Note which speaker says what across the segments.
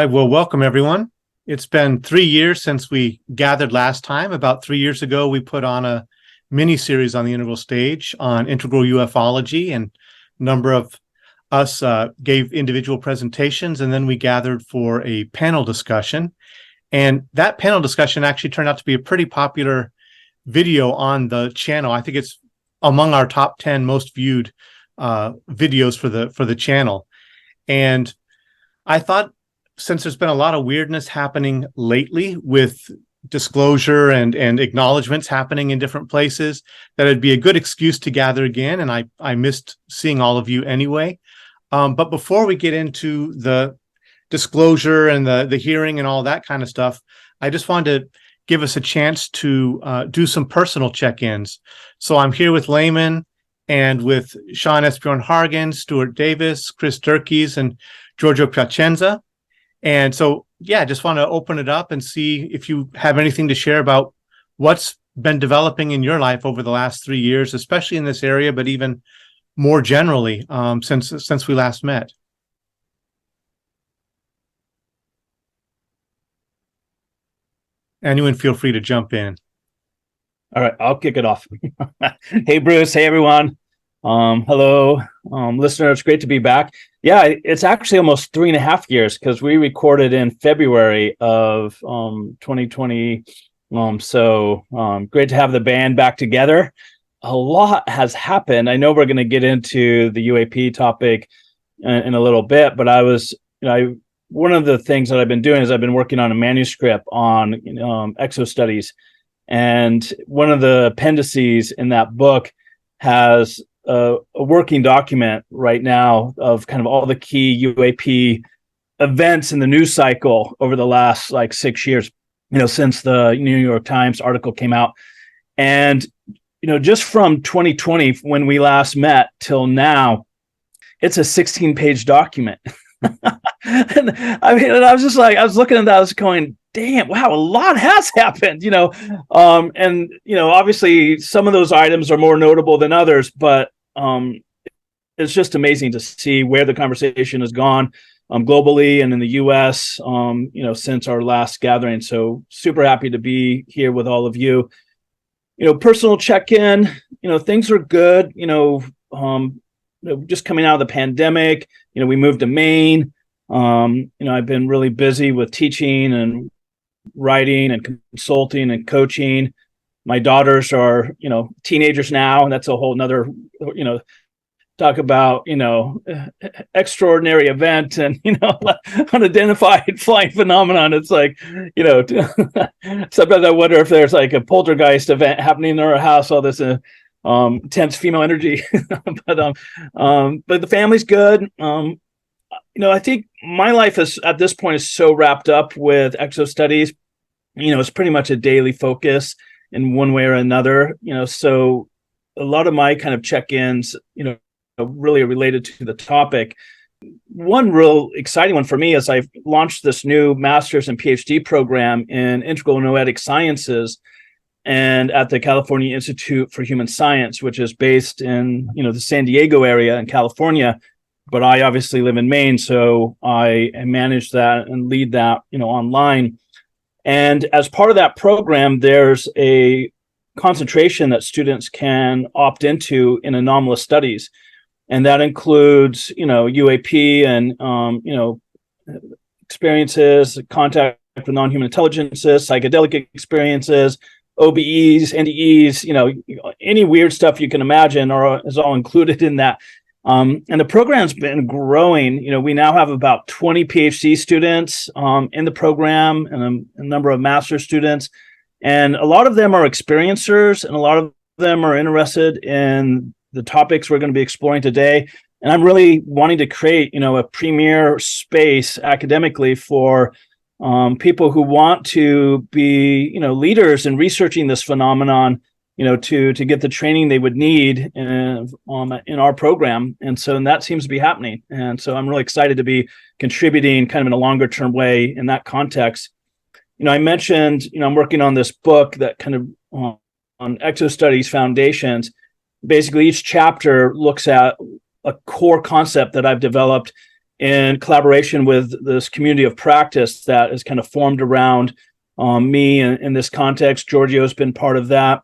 Speaker 1: right, well, welcome everyone. It's been 3 years since we gathered last time. About 3 years ago, we put on a mini-series on the Integral stage on Integral UFOlogy, and a number of us gave individual presentations, and then we gathered for a panel discussion. And that panel discussion actually turned out to be a pretty popular video on the channel. I think it's among our top 10 most viewed videos for the channel. And I thought, since there's been a lot of weirdness happening lately with disclosure and acknowledgments happening in different places, that it'd be a good excuse to gather again. And I missed seeing all of you anyway. But before we get into the disclosure and the hearing and all that kind of stuff, I just wanted to give us a chance to do some personal check-ins. So I'm here with Layman and with Sean Esbjorn-Hargens, Stuart Davis, Chris Dierkes, and Giorgio Piacenza. And so, yeah, just want to open it up and see if you have anything to share about what's been developing in your life over the last 3 years, especially in this area, but even more generally since we last met. Anyone feel free to jump in.
Speaker 2: All right, I'll kick it off. Hey, Bruce. Hey, everyone. Hello, listeners. Great to be back. Yeah, it's actually almost 3.5 years because we recorded in February of 2020. So great to have the band back together. A lot has happened. I know we're going to get into the UAP topic in a little bit, but one of the things that I've been doing is I've been working on a manuscript on exo-studies. And one of the appendices in that book has a working document right now of kind of all the key UAP events in the news cycle over the last 6 years, since the New York Times article came out. And, just from 2020, when we last met till now, it's a 16-page document. And I was just I was looking at that, I was going, damn, wow, a lot has happened, obviously some of those items are more notable than others, but it's just amazing to see where the conversation has gone globally and in the US, since our last gathering. So super happy to be here with all of you. Personal check-in, things are good, just coming out of the pandemic, we moved to Maine. I've been really busy with teaching and writing and consulting and coaching. My daughters are, teenagers now, and that's a whole nother, talk about, extraordinary event and, unidentified flying phenomenon. It's sometimes I wonder if there's a poltergeist event happening in our house, all this intense female energy. but the family's good. I think my life is at this point is so wrapped up with exo-studies. It's pretty much a daily focus in one way or another. So a lot of my kind of check-ins, really related to the topic. One real exciting one for me is I've launched this new master's and PhD program in integral noetic sciences, and at the California Institute for Human Science, which is based in the San Diego area in California. But I obviously live in Maine, so I manage that and lead that, online. And as part of that program, there's a concentration that students can opt into in anomalous studies. And that includes, UAP and, experiences, contact with non-human intelligences, psychedelic experiences, OBEs, NDEs, any weird stuff you can imagine is all included in that. And the program's been growing. We now have about 20 PhD students in the program and a number of master's students. And a lot of them are experiencers, and a lot of them are interested in the topics we're going to be exploring today. And I'm really wanting to create, a premier space academically for people who want to be, leaders in researching this phenomenon, to get the training they would need in our program. And that seems to be happening. And so I'm really excited to be contributing kind of in a longer term way in that context. I mentioned, I'm working on this book that kind of on exo-studies foundations. Basically, each chapter looks at a core concept that I've developed in collaboration with this community of practice that is kind of formed around me in this context. Giorgio has been part of that.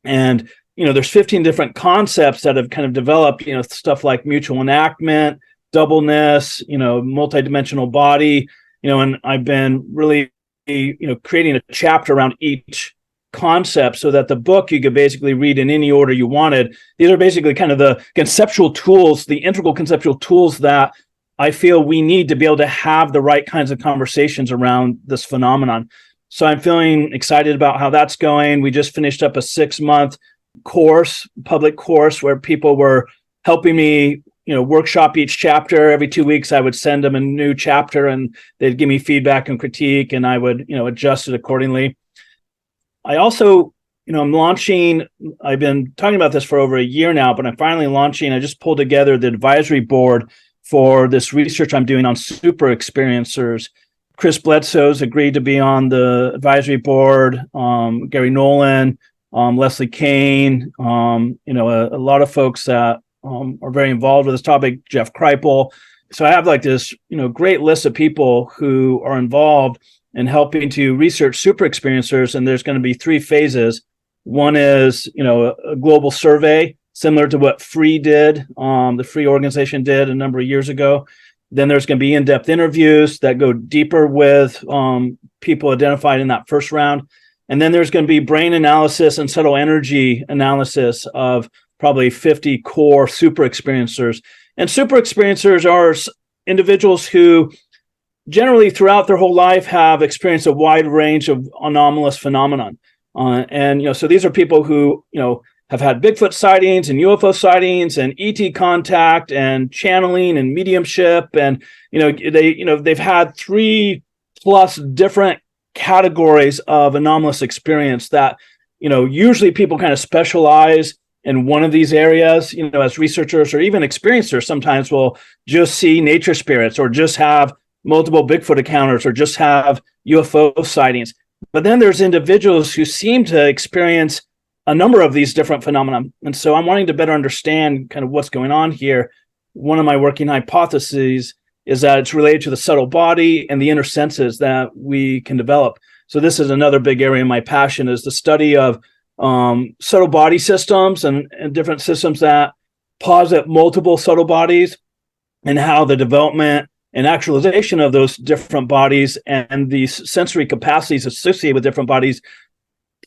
Speaker 2: And, there's 15 different concepts that have kind of developed, stuff like mutual enactment, doubleness, multidimensional body, and I've been really, creating a chapter around each concept so that the book you could basically read in any order you wanted. These are basically kind of the conceptual tools, the integral conceptual tools that I feel we need to be able to have the right kinds of conversations around this phenomenon. So I'm feeling excited about how that's going. We just finished up a 6-month public course, where people were helping me, workshop each chapter. Every 2 weeks, I would send them a new chapter and they'd give me feedback and critique, and I would, adjust it accordingly. I also, I'm launching, I've been talking about this for over a year now, but I'm finally launching, I just pulled together the advisory board for this research I'm doing on super experiencers. Chris Bledsoe's agreed to be on the advisory board, Gary Nolan, Leslie Kane, a lot of folks that are very involved with this topic, Jeff Kripal. So I have like this, great list of people who are involved and helping to research super experiencers. And there's going to be 3 phases. One is, a global survey, similar to what FREE did, the FREE organization did a number of years ago. Then there's going to be in-depth interviews that go deeper with people identified in that first round. And then there's going to be brain analysis and subtle energy analysis of probably 50 core super experiencers. And super experiencers are individuals who generally throughout their whole life have experienced a wide range of anomalous phenomenon. So these are people who, have had Bigfoot sightings and UFO sightings and ET contact and channeling and mediumship. And, they've had 3+ different categories of anomalous experience that, usually people kind of specialize in one of these areas, as researchers or even experiencers sometimes will just see nature spirits or just have multiple Bigfoot encounters or just have UFO sightings. But then there's individuals who seem to experience a number of these different phenomena. And so I'm wanting to better understand kind of what's going on here. One of my working hypotheses is that it's related to the subtle body and the inner senses that we can develop. So this is another big area of my passion, is the study of subtle body systems and different systems that posit multiple subtle bodies, and how the development and actualization of those different bodies and these sensory capacities associated with different bodies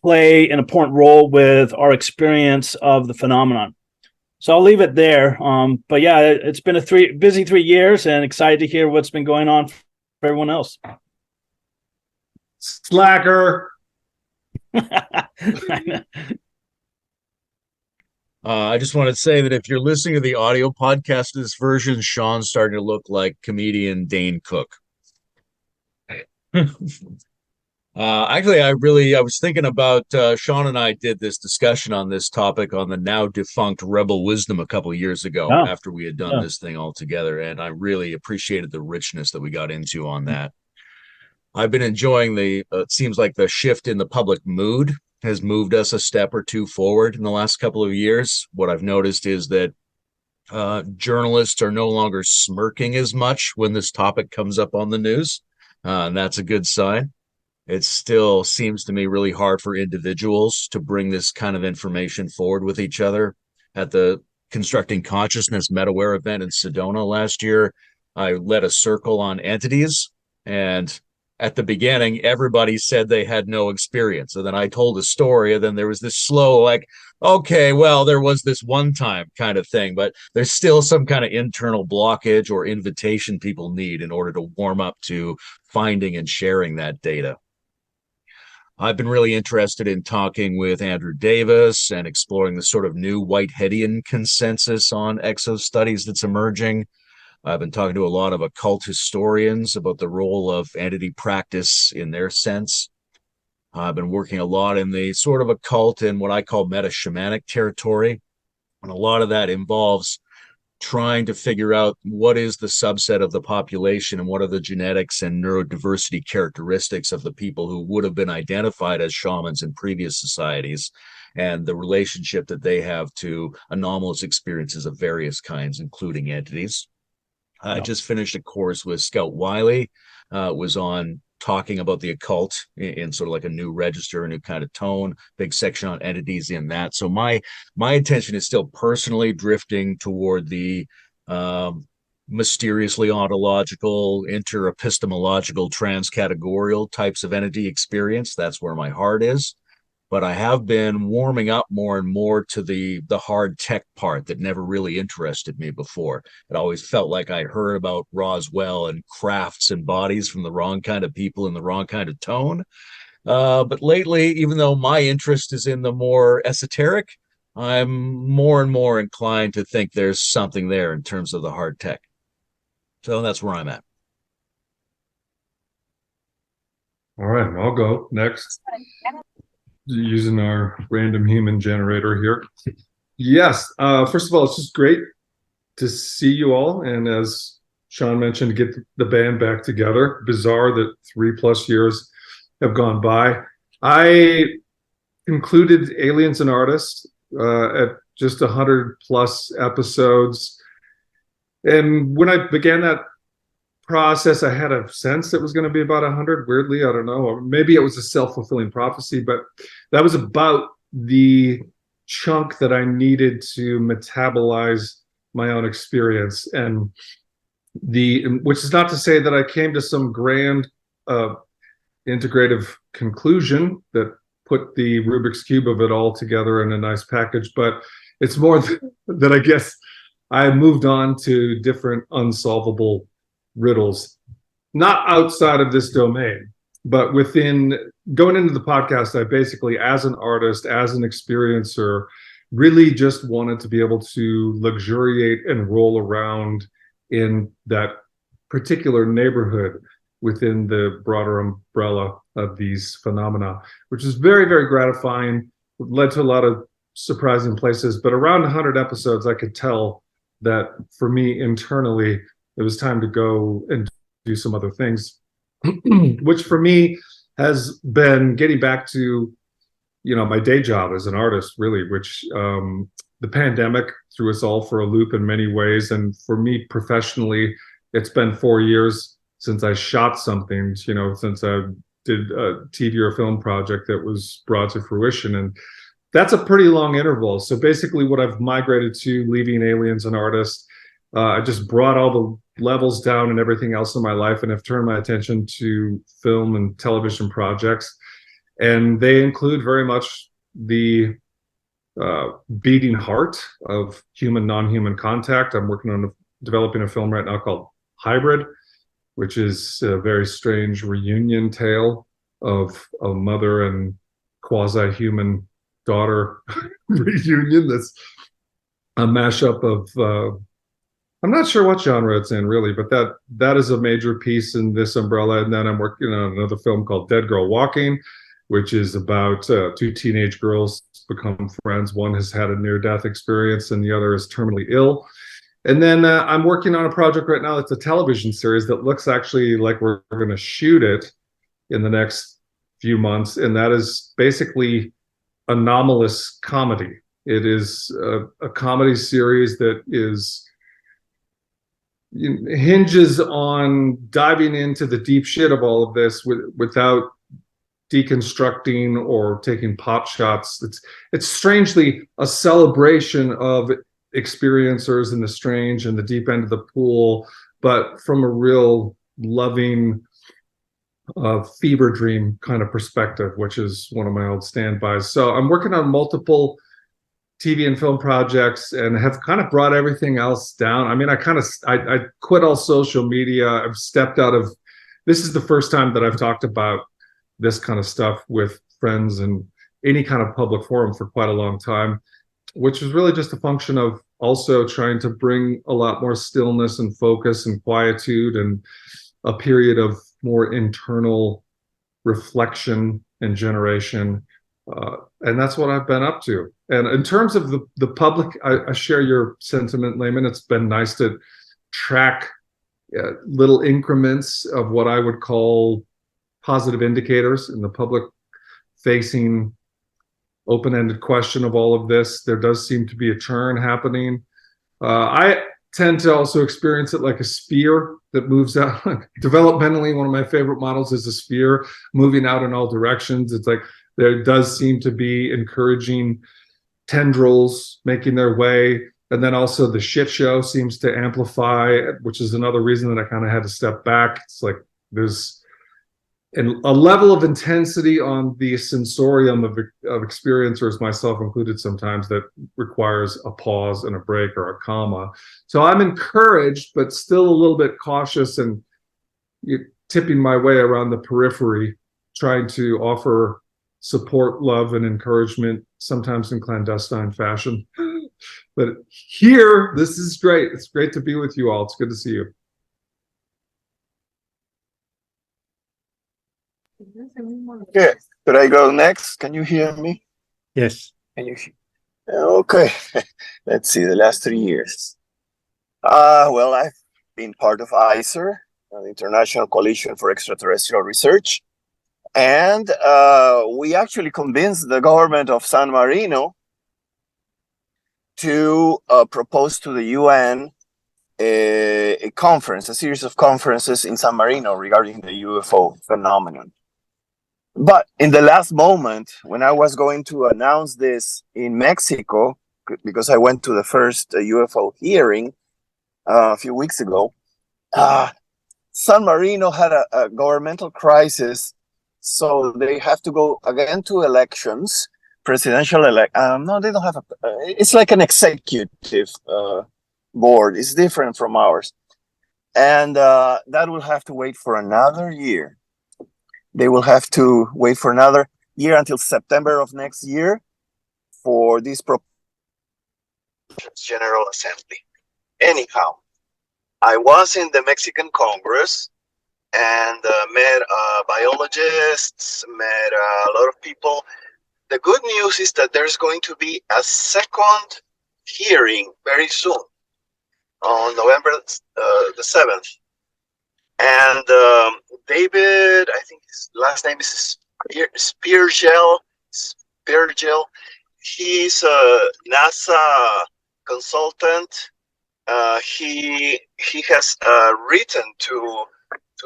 Speaker 2: play an important role with our experience of the phenomenon. So I'll leave it there. But yeah, it's been a busy 3 years, and excited to hear what's been going on for everyone else.
Speaker 3: Slacker.
Speaker 4: I just want to say that if you're listening to the audio podcast of this version, Sean's starting to look like comedian Dane Cook. Actually, I was thinking about Sean and I did this discussion on this topic on the now defunct Rebel Wisdom a couple of years ago after we had done this thing all together. And I really appreciated the richness that we got into on that. I've been enjoying it seems like the shift in the public mood has moved us a step or two forward in the last couple of years. What I've noticed is that journalists are no longer smirking as much when this topic comes up on the news. And that's a good sign. It still seems to me really hard for individuals to bring this kind of information forward with each other. At the Constructing Consciousness MetaWare event in Sedona last year, I led a circle on entities, and at the beginning, everybody said they had no experience. And then I told a story, and then there was this slow, like, okay, well, there was this one time kind of thing, but there's still some kind of internal blockage or invitation people need in order to warm up to finding and sharing that data. I've been really interested in talking with Andrew Davis and exploring the sort of new Whiteheadian consensus on exo-studies that's emerging. I've been talking to a lot of occult historians about the role of entity practice in their sense. I've been working a lot in the sort of occult and what I call meta-shamanic territory. And a lot of that involves trying to figure out what is the subset of the population and what are the genetics and neurodiversity characteristics of the people who would have been identified as shamans in previous societies, and the relationship that they have to anomalous experiences of various kinds, including entities. I just finished a course with Scout Wiley. Was on talking about the occult in sort of like a new register, a new kind of tone, big section on entities in that. So my attention is still personally drifting toward the mysteriously ontological, inter-epistemological, transcategorial types of entity experience. That's where my heart is. But I have been warming up more and more to the hard tech part that never really interested me before. It always felt like I heard about Roswell and crafts and bodies from the wrong kind of people in the wrong kind of tone. But lately, even though my interest is in the more esoteric, I'm more and more inclined to think there's something there in terms of the hard tech. So that's where I'm at.
Speaker 3: All right, I'll go next. Using our random human generator here. Yes, first of all, it's just great to see you all. And as Sean mentioned, get the band back together. Bizarre that 3+ years have gone by. I concluded Aliens and Artists at just 100+ episodes. And when I began that process, I had a sense it was going to be about 100. Weirdly, I don't know, or maybe it was a self-fulfilling prophecy, but that was about the chunk that I needed to metabolize my own experience. And which is not to say that I came to some grand integrative conclusion that put the Rubik's Cube of it all together in a nice package, but it's more that I guess I moved on to different unsolvable riddles, not outside of this domain, but within. Going into the podcast, I basically, as an artist, as an experiencer, really just wanted to be able to luxuriate and roll around in that particular neighborhood within the broader umbrella of these phenomena, which is very, very gratifying. It led to a lot of surprising places, but around 100 episodes, I could tell that for me internally, it was time to go and do some other things, which for me has been getting back to, my day job as an artist, really, which the pandemic threw us all for a loop in many ways. And for me professionally, it's been 4 years since I shot something, since I did a TV or film project that was brought to fruition. And that's a pretty long interval. So basically what I've migrated to, leaving Aliens and Artists, I just brought all the levels down and everything else in my life, and have turned my attention to film and television projects. And they include very much the beating heart of human, non-human contact. I'm working on developing a film right now called Hybrid, which is a very strange reunion tale of a mother and quasi-human daughter reunion. That's a mashup of I'm not sure what genre it's in really, but that is a major piece in this umbrella. And then I'm working on another film called Dead Girl Walking, which is about two teenage girls become friends. One has had a near-death experience and the other is terminally ill. And then I'm working on a project right now that's a television series that looks actually like we're going to shoot it in the next few months. And that is basically anomalous comedy. It is a comedy series that hinges on diving into the deep shit of all of this without deconstructing or taking pot shots. It's strangely a celebration of experiencers in the strange and the deep end of the pool, but from a real loving fever dream kind of perspective, which is one of my old standbys. So I'm working on multiple TV and film projects and have kind of brought everything else down. I mean, I quit all social media. I've stepped out of, this is the first time that I've talked about this kind of stuff with friends and any kind of public forum for quite a long time, which is really just a function of also trying to bring a lot more stillness and focus and quietude and a period of more internal reflection and generation. And that's what I've been up to. And in terms of the public, I share your sentiment, Layman. It's been nice to track little increments of what I would call positive indicators in the public facing open-ended question of all of this. There does seem to be a churn happening. I tend to also experience it like a sphere that moves out. Developmentally, one of my favorite models is a sphere moving out in all directions. It's like there does seem to be encouraging tendrils making their way. And then also the shit show seems to amplify, which is another reason that I kind of had to step back. It's like there's a level of intensity on the sensorium of experiencers, myself included sometimes, that requires a pause and a break or a comma. So I'm encouraged, but still a little bit cautious and tipping my way around the periphery, trying to offer support, love, and encouragement, sometimes in clandestine fashion. But here, this is great. It's great to be with you all. It's good to see you.
Speaker 5: Okay, could I go next? Can you hear me?
Speaker 1: Yes.
Speaker 5: Can you hear? Okay, let's see, the last 3 years. Well, I've been part of ICER, the International Coalition for Extraterrestrial Research, and we actually convinced the government of San Marino to propose to the UN a conference, a series of conferences in San Marino regarding the UFO phenomenon. But in the last moment, when I was going to announce this in Mexico, because I went to the first UFO hearing a few weeks ago, San Marino had a governmental crisis, so they have to go again to elections, presidential no, they don't have it's like an executive board. It's different from ours. And that will have to wait for another year. They will have to wait for another year until September of next year for this General Assembly. Anyhow, I was in the Mexican Congress and met biologists, met a lot of people. The good news is that there's going to be a second hearing very soon on November the 7th. And David, I think his last name is Spiergel. He's a NASA consultant. He has written to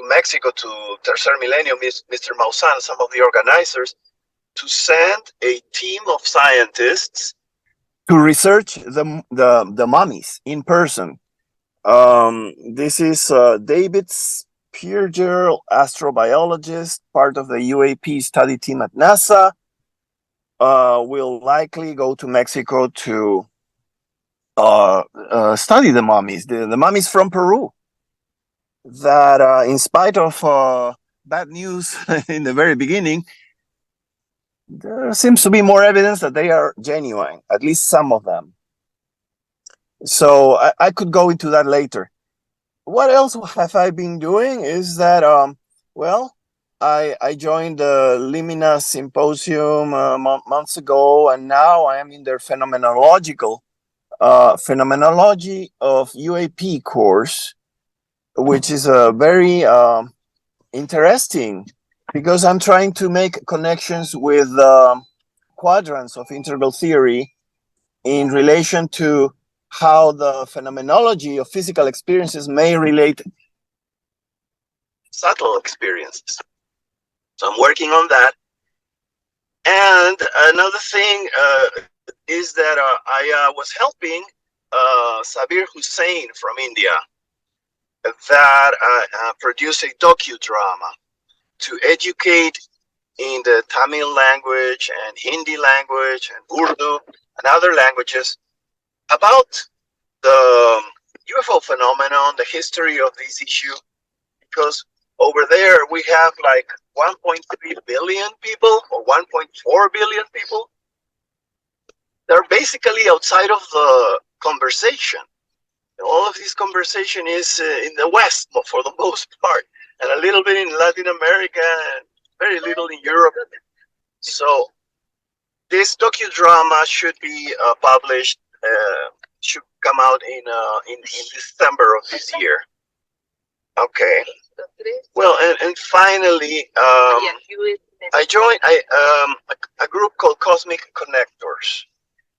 Speaker 5: Mexico, to Tercer Milenio, Mr. Maussan, some of the organizers, to send a team of scientists to research the mummies in person. This is David Spiergel, astrobiologist, part of the UAP study team at NASA. Will likely go to Mexico to study the mummies, the mummies from Peru, that in spite of bad news in the very beginning, there seems to be more evidence that they are genuine, at least some of them. So I could go into that later. What else have I been doing is that, well, I joined the Limina Symposium months ago, and now I am in their phenomenology of UAP course, which is a very interesting, because I'm trying to make connections with quadrants of integral theory in relation to how the phenomenology of physical experiences may relate subtle experiences. So I'm working on that. And another thing is that I was helping Sabir Hussain from India that produced a docudrama to educate in the Tamil language and Hindi language and Urdu and other languages about the UFO phenomenon, the history of this issue, because over there we have like 1.3 billion people or 1.4 billion people. They're basically outside of the conversation. All of this conversation is in the West for the most part, and a little bit in Latin America, and very little in Europe. So this docudrama should be published, should come out in December of this year. Okay. Well, and finally, I joined a group called Cosmic Connectors.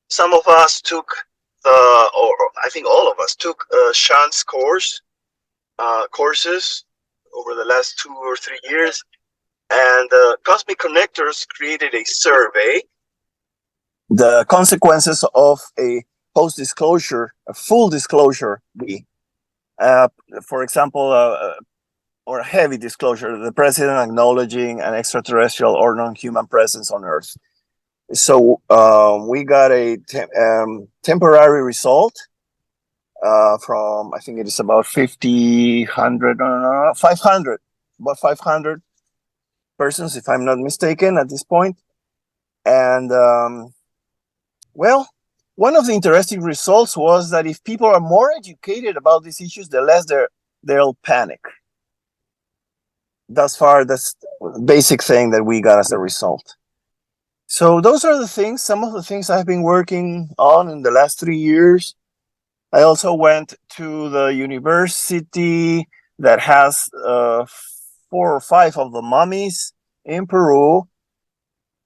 Speaker 5: Some of us took or I think all of us took Sean's courses over the last 2 or 3 years, and Cosmic Connectors created a survey. The consequences of a post-disclosure, a full disclosure, for example, or a heavy disclosure, the president acknowledging an extraterrestrial or non-human presence on Earth. So we got a temporary result from, I think it is about 500 about 500 persons, if I'm not mistaken, at this point. And well, one of the interesting results was that if people are more educated about these issues, the less they'll panic. Thus far, that's the basic thing that we got as a result. So those are the things, some of the things I've been working on in the last 3 years. I also went to the university that has 4 or 5 of the mummies in Peru.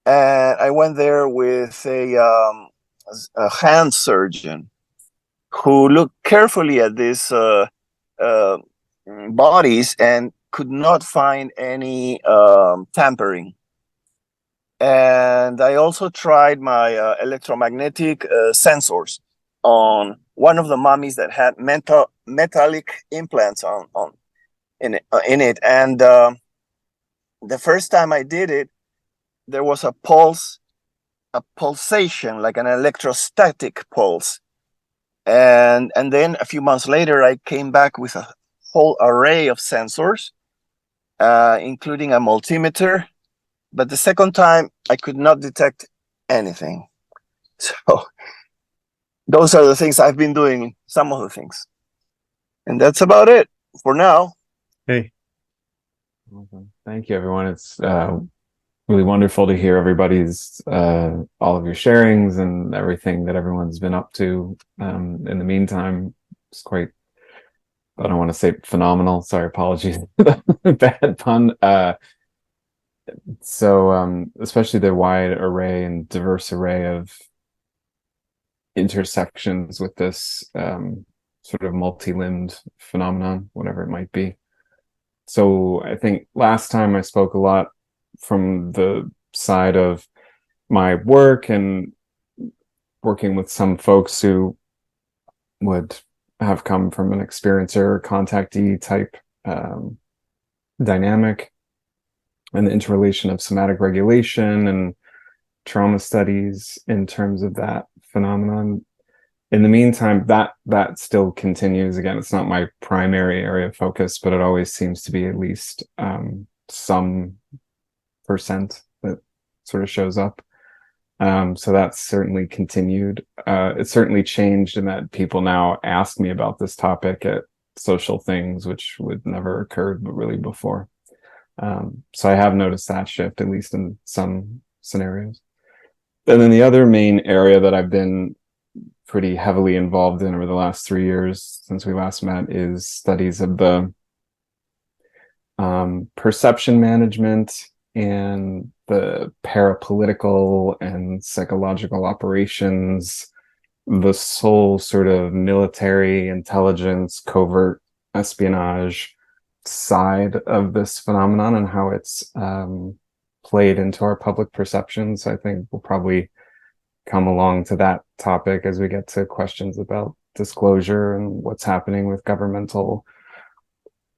Speaker 5: And I went there with a hand surgeon who looked carefully at these bodies and could not find any tampering. And I also tried my electromagnetic sensors on one of the mummies that had metallic implants in it. And the first time I did it, there was a pulsation, like an electrostatic pulse. And then a few months later, I came back with a whole array of sensors, including a multimeter. But the second time, I could not detect anything. So those are the things I've been doing, some of the things. And that's about it for now.
Speaker 1: Hey.
Speaker 6: Awesome. Thank you, everyone. It's really wonderful to hear everybody's, all of your sharings and everything that everyone's been up to. In the meantime, it's quite, I don't want to say phenomenal. Sorry, apologies. Bad pun. So especially the wide array and diverse array of intersections with this sort of multi-limbed phenomenon, whatever it might be. So I think last time I spoke a lot from the side of my work and working with some folks who would have come from an experiencer contactee type dynamic, and the interrelation of somatic regulation and trauma studies in terms of that phenomenon. In the meantime, that still continues. Again, it's not my primary area of focus, but it always seems to be at least some percent that sort of shows up. So that's certainly continued. It's certainly changed in that people now ask me about this topic at social things, which would never occurred really before. So I have noticed that shift, at least in some scenarios. And then the other main area that I've been pretty heavily involved in over the last 3 years since we last met is studies of the perception management and the parapolitical and psychological operations, the sole sort of military intelligence, covert espionage side of this phenomenon and how it's played into our public perceptions. I think we'll probably come along to that topic as we get to questions about disclosure and what's happening with governmental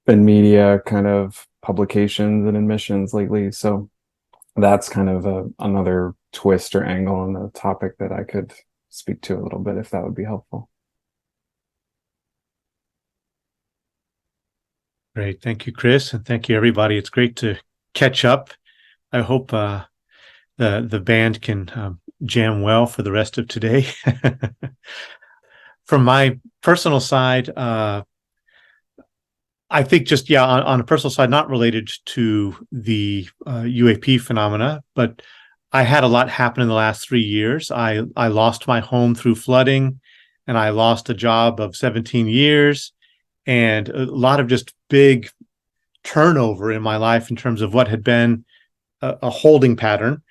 Speaker 6: and media kind of publications and admissions lately. So that's kind of another twist or angle on the topic that I could speak to a little bit, if that would be helpful.
Speaker 1: Great. Thank you, Chris. And thank you, everybody. It's great to catch up. I hope the band can jam well for the rest of today. From my personal side, I think just, on a personal side, not related to the UAP phenomena, but I had a lot happen in the last 3 years. I lost my home through flooding, and I lost a job of 17 years, and a lot of just big turnover in my life in terms of what had been a holding pattern.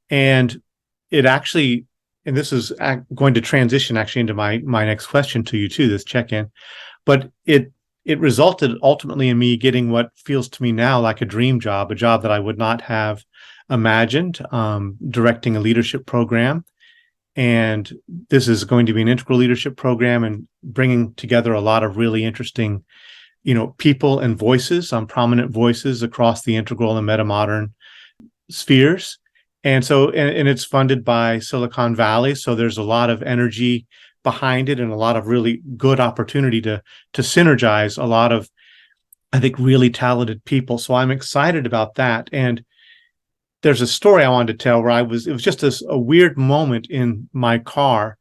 Speaker 1: And it actually and this is going to transition actually into my next question to you too, this check-in, but it resulted ultimately in me getting what feels to me now like a dream job, a job that I would not have imagined, directing a leadership program. And this is going to be an integral leadership program and bringing together a lot of really interesting, people and voices, prominent voices across the integral and metamodern spheres. And so, and it's funded by Silicon Valley. So there's a lot of energy behind it and a lot of really good opportunity to synergize a lot of, I think, really talented people. So I'm excited about that. And there's a story I wanted to tell where it was just a weird moment in my car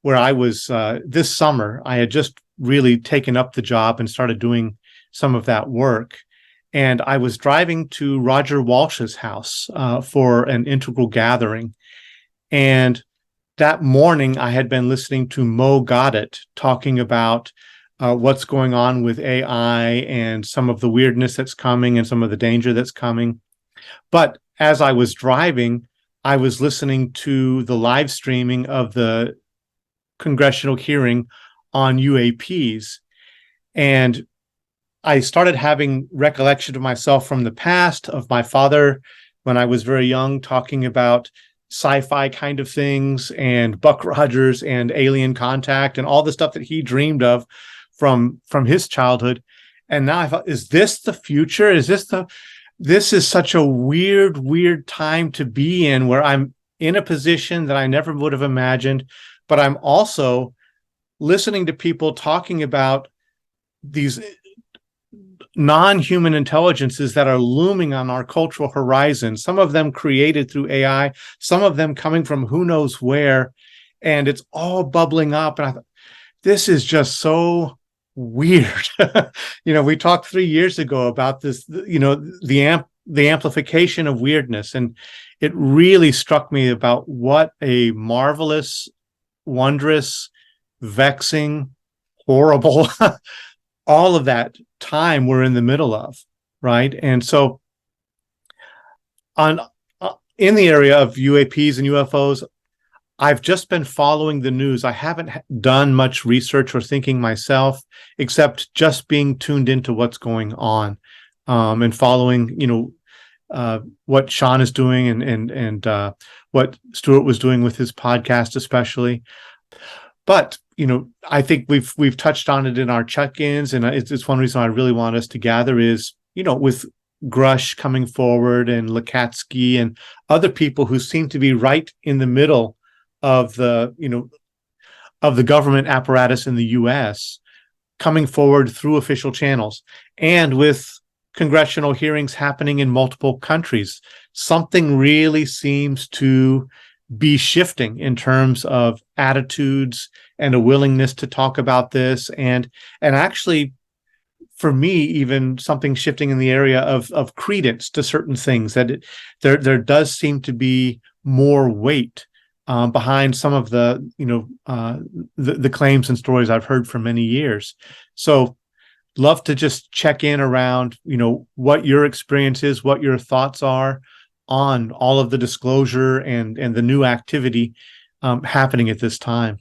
Speaker 1: where I was, this summer, I had just really taken up the job and started doing some of that work. And I was driving to Roger Walsh's house for an integral gathering. And that morning, I had been listening to Mo Gaudet talking about what's going on with AI and some of the weirdness that's coming and some of the danger that's coming. But as I was driving, I was listening to the live streaming of the congressional hearing on UAPs. And I started having recollection of myself from the past, of my father when I was very young, talking about sci-fi kind of things and Buck Rogers and alien contact and all the stuff that he dreamed of from his childhood. And now I thought, is this the future? This is such a weird time to be in, where I'm in a position that I never would have imagined, but I'm also listening to people talking about these non-human intelligences that are looming on our cultural horizon, some of them created through AI, some of them coming from who knows where, and it's all bubbling up. And I thought, this is just so weird. We talked 3 years ago about this, the amplification of weirdness, and it really struck me about what a marvelous, wondrous, vexing, horrible, all of that time we're in the middle of, right? And so in the area of UAPs and UFOs, I've just been following the news. I haven't done much research or thinking myself, except just being tuned into what's going on, and following, what Sean is doing and what Stuart was doing with his podcast, especially. But I think we've touched on it in our check-ins, and it's one reason I really want us to gather is, with Grush coming forward and Lukatsky and other people who seem to be right in the middle of the government apparatus in the U.S. coming forward through official channels, and with congressional hearings happening in multiple countries, something really seems to be shifting in terms of attitudes and a willingness to talk about this, and actually, for me, even something shifting in the area of credence to certain things, that there does seem to be more weight behind some of the claims and stories I've heard for many years. So love to just check in around, what your experience is, what your thoughts are on all of the disclosure and the new activity happening at this time.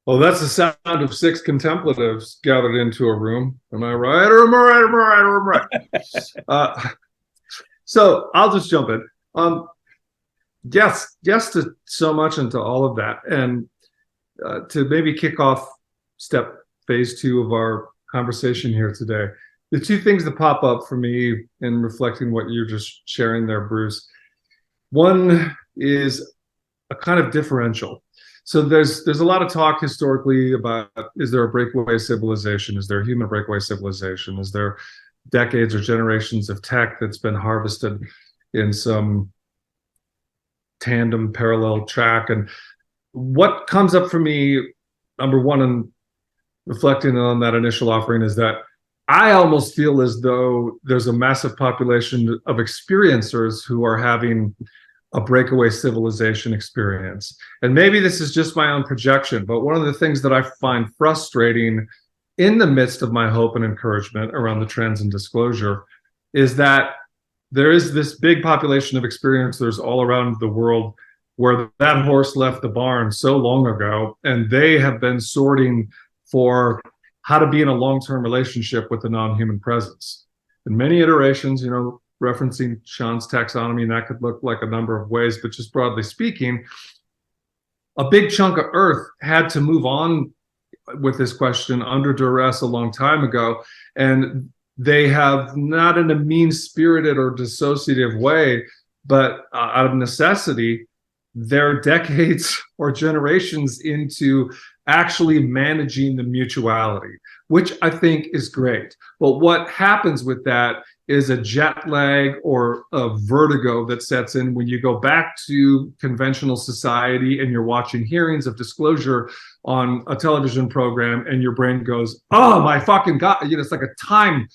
Speaker 3: Well, that's the sound of 6 contemplatives gathered into a room. Am I right? Or am I right? Am I right? Or am I right? So I'll just jump in. Yes to so much into all of that. And to maybe kick off phase 2 of our conversation here today, the 2 things that pop up for me in reflecting what you're just sharing there, Bruce. One is a kind of differential. So there's a lot of talk historically about, is there a breakaway civilization? Is there a human breakaway civilization? Is there decades or generations of tech that's been harvested in some tandem parallel track? And what comes up for me, number one, and reflecting on that initial offering, is that I almost feel as though there's a massive population of experiencers who are having a breakaway civilization experience. And maybe this is just my own projection, but one of the things that I find frustrating in the midst of my hope and encouragement around the trends and disclosure is that there is this big population of experiencers all around the world where that horse left the barn so long ago, and they have been sorting for how to be in a long-term relationship with the non-human presence. In many iterations, referencing Sean's taxonomy, and that could look like a number of ways, but just broadly speaking, a big chunk of Earth had to move on with this question under duress a long time ago, and they have, not in a mean-spirited or dissociative way, but out of necessity, they're decades or generations into actually managing the mutuality, which I think is great. But what happens with that is a jet lag or a vertigo that sets in when you go back to conventional society and you're watching hearings of disclosure on a television program and your brain goes, oh my fucking God, it's like a time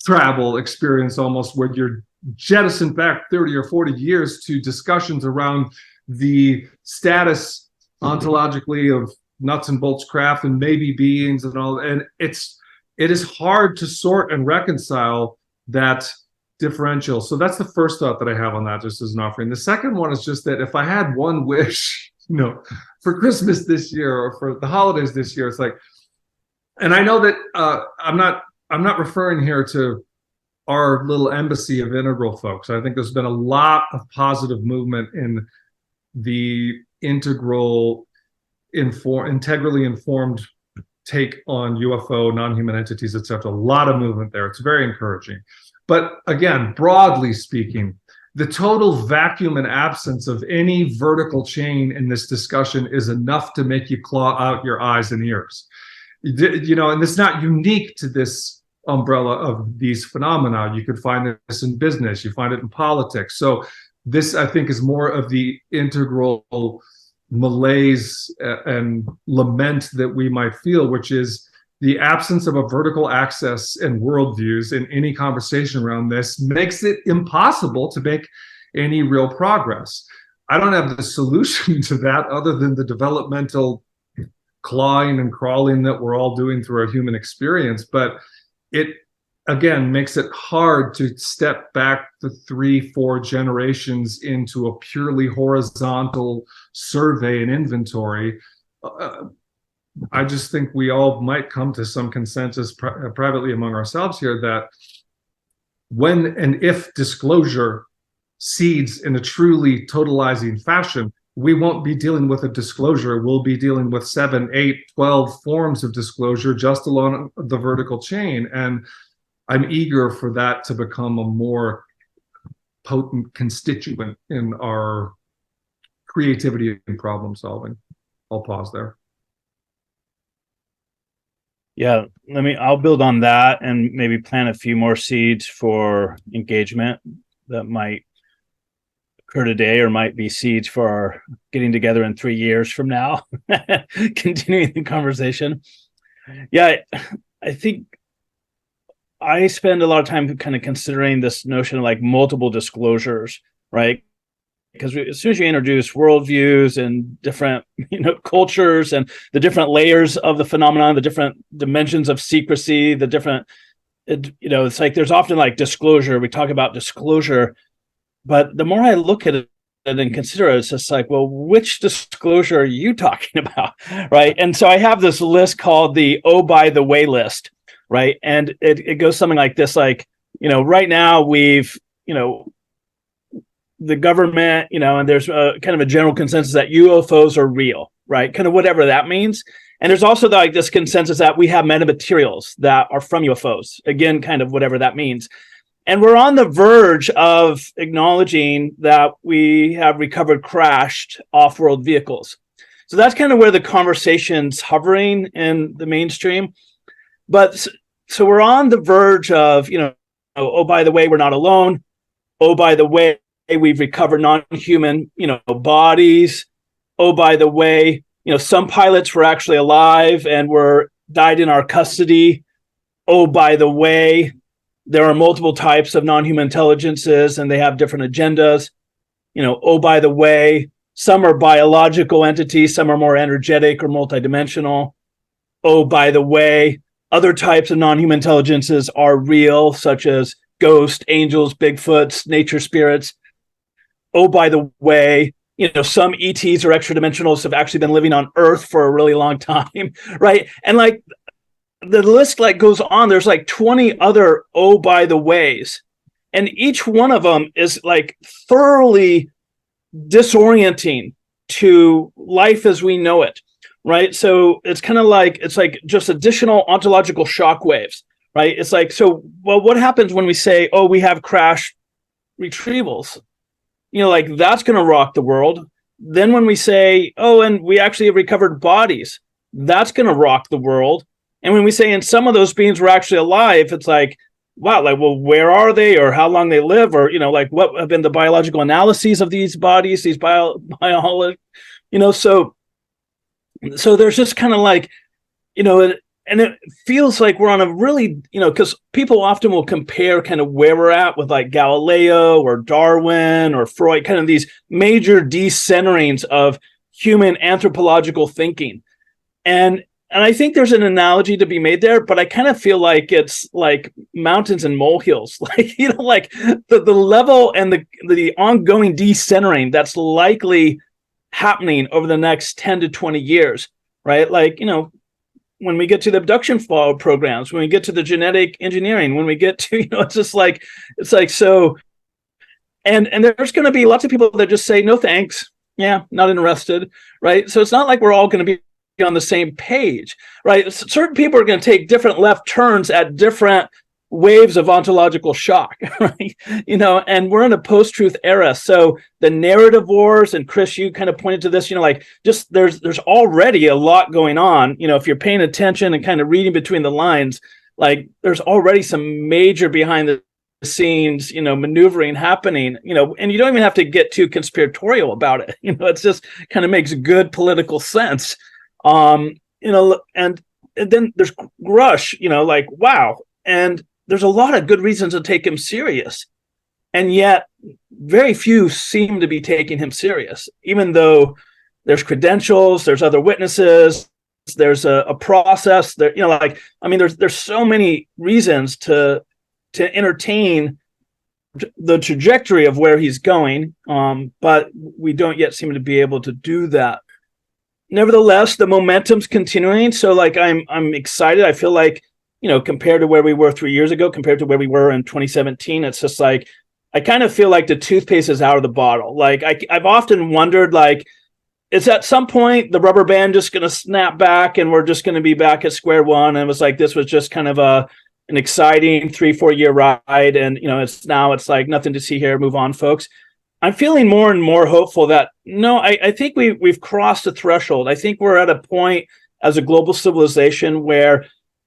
Speaker 3: travel experience almost, where you're jettisoned back 30 or 40 years to discussions around the status ontologically of nuts and bolts craft and maybe beings and all. And it is hard to sort and reconcile that differential. So that's the first thought that I have on that, just as an offering. The second one is just that if I had one wish, for Christmas this year or for the holidays this year, it's like, and I know that I'm not referring here to our little embassy of Integral folks. I think there's been a lot of positive movement in the integrally informed take on UFO, non-human entities, etc. A lot of movement there. It's very encouraging. But again, broadly speaking, the total vacuum and absence of any vertical chain in this discussion is enough to make you claw out your eyes and ears. And it's not unique to this umbrella of these phenomena. You could find this in business, you find it in politics. So this, I think, is more of the integral malaise and lament that we might feel, which is the absence of a vertical access and worldviews in any conversation around this makes it impossible to make any real progress. I don't have the solution to that other than the developmental clawing and crawling that we're all doing through our human experience, but it again makes it hard to step back the 3-4 generations into a purely horizontal survey and inventory. I just think we all might come to some consensus privately among ourselves here that when and if disclosure seeds in a truly totalizing fashion, we won't be dealing with a disclosure. We'll be dealing with 7, 8, 12 forms of disclosure just along the vertical chain. And I'm eager for that to become a more potent constituent in our creativity and problem solving. I'll pause there.
Speaker 2: Yeah, I'll build on that and maybe plant a few more seeds for engagement that might occur today, or might be seeds for our getting together in 3 years from now, continuing the conversation. Yeah, I think I spend a lot of time kind of considering this notion of like multiple disclosures, right? Because as soon as you introduce worldviews and different, cultures and the different layers of the phenomenon, the different dimensions of secrecy, the different, it's like there's often like disclosure. We talk about disclosure, but the more I look at it and consider it, it's just like, well, which disclosure are you talking about, right? And so I have this list called the "Oh, by the way" list, right? And it goes something like this, like, right now we've, the government, and there's kind of a general consensus that UFOs are real, right? Kind of whatever that means. And there's also like this consensus that we have metamaterials that are from UFOs, again, kind of whatever that means. And we're on the verge of acknowledging that we have recovered crashed off-world vehicles. So that's kind of where the conversation's hovering in the mainstream. But so we're on the verge of, oh, by the way, we're not alone. Oh, by the way, we've recovered non-human, bodies. Oh, by the way, some pilots were actually alive and died in our custody. Oh, by the way, there are multiple types of non-human intelligences and they have different agendas. oh, by the way, some are biological entities, some are more energetic or multidimensional. Oh, by the way, other types of non-human intelligences are real, such as ghosts, angels, Bigfoots, nature spirits. Oh, by the way, some ETs or extra dimensionals have actually been living on Earth for a really long time, right? And like the list like goes on. There's like 20 other oh, by the ways. And each one of them is like thoroughly disorienting to life as we know it, right? So it's kind of like, it's like just additional ontological shockwaves, right? It's like, so, well, what happens when we say, oh, we have crash retrievals? Like that's going to rock the world. Then when we say, oh, and we actually have recovered bodies, that's going to rock the world. And when we say, and some of those beings were actually alive, it's like, wow, like, well, where are they, or how long they live, or, like what have been the biological analyses of these bodies, these biology, so there's just kind of like, and it feels like we're on a really, because people often will compare kind of where we're at with like Galileo or Darwin or Freud, kind of these major decenterings of human anthropological thinking. And I think there's an analogy to be made there, but I kind of feel like it's like mountains and molehills, like, like the level and the ongoing decentering that's likely happening over the next 10 to 20 years, right? Like, when we get to the abduction programs, when we get to the genetic engineering, when we get to, it's just like, it's like, so, and there's going to be lots of people that just say, no, thanks. Yeah, not interested. Right. So it's not like we're all going to be on the same page, right? Certain people are going to take different left turns at different waves of ontological shock, right? And we're in a post-truth era. So the narrative wars, and Chris, you kind of pointed to this, like just there's already a lot going on. If you're paying attention and kind of reading between the lines, like there's already some major behind the scenes, maneuvering happening, and you don't even have to get too conspiratorial about it. It's just kind of makes good political sense. And then there's Grush, like, wow. And there's a lot of good reasons to take him serious. And yet very few seem to be taking him serious, even though there's credentials, there's other witnesses, there's a process there, there's so many reasons to entertain the trajectory of where he's going. But we don't yet seem to be able to do that. Nevertheless, the momentum's continuing. So like, I'm excited. I feel like, compared to where we were 3 years ago, compared to where we were in 2017, it's just like, I kind of feel like the toothpaste is out of the bottle. Like I've often wondered, like, is at some point the rubber band just going to snap back and we're just going to be back at square one? And it was like, this was just kind of an exciting 3-4 year ride. And, it's like nothing to see here. Move on, folks. I'm feeling more and more hopeful that no, I think we've crossed a threshold. I think we're at a point as a global civilization where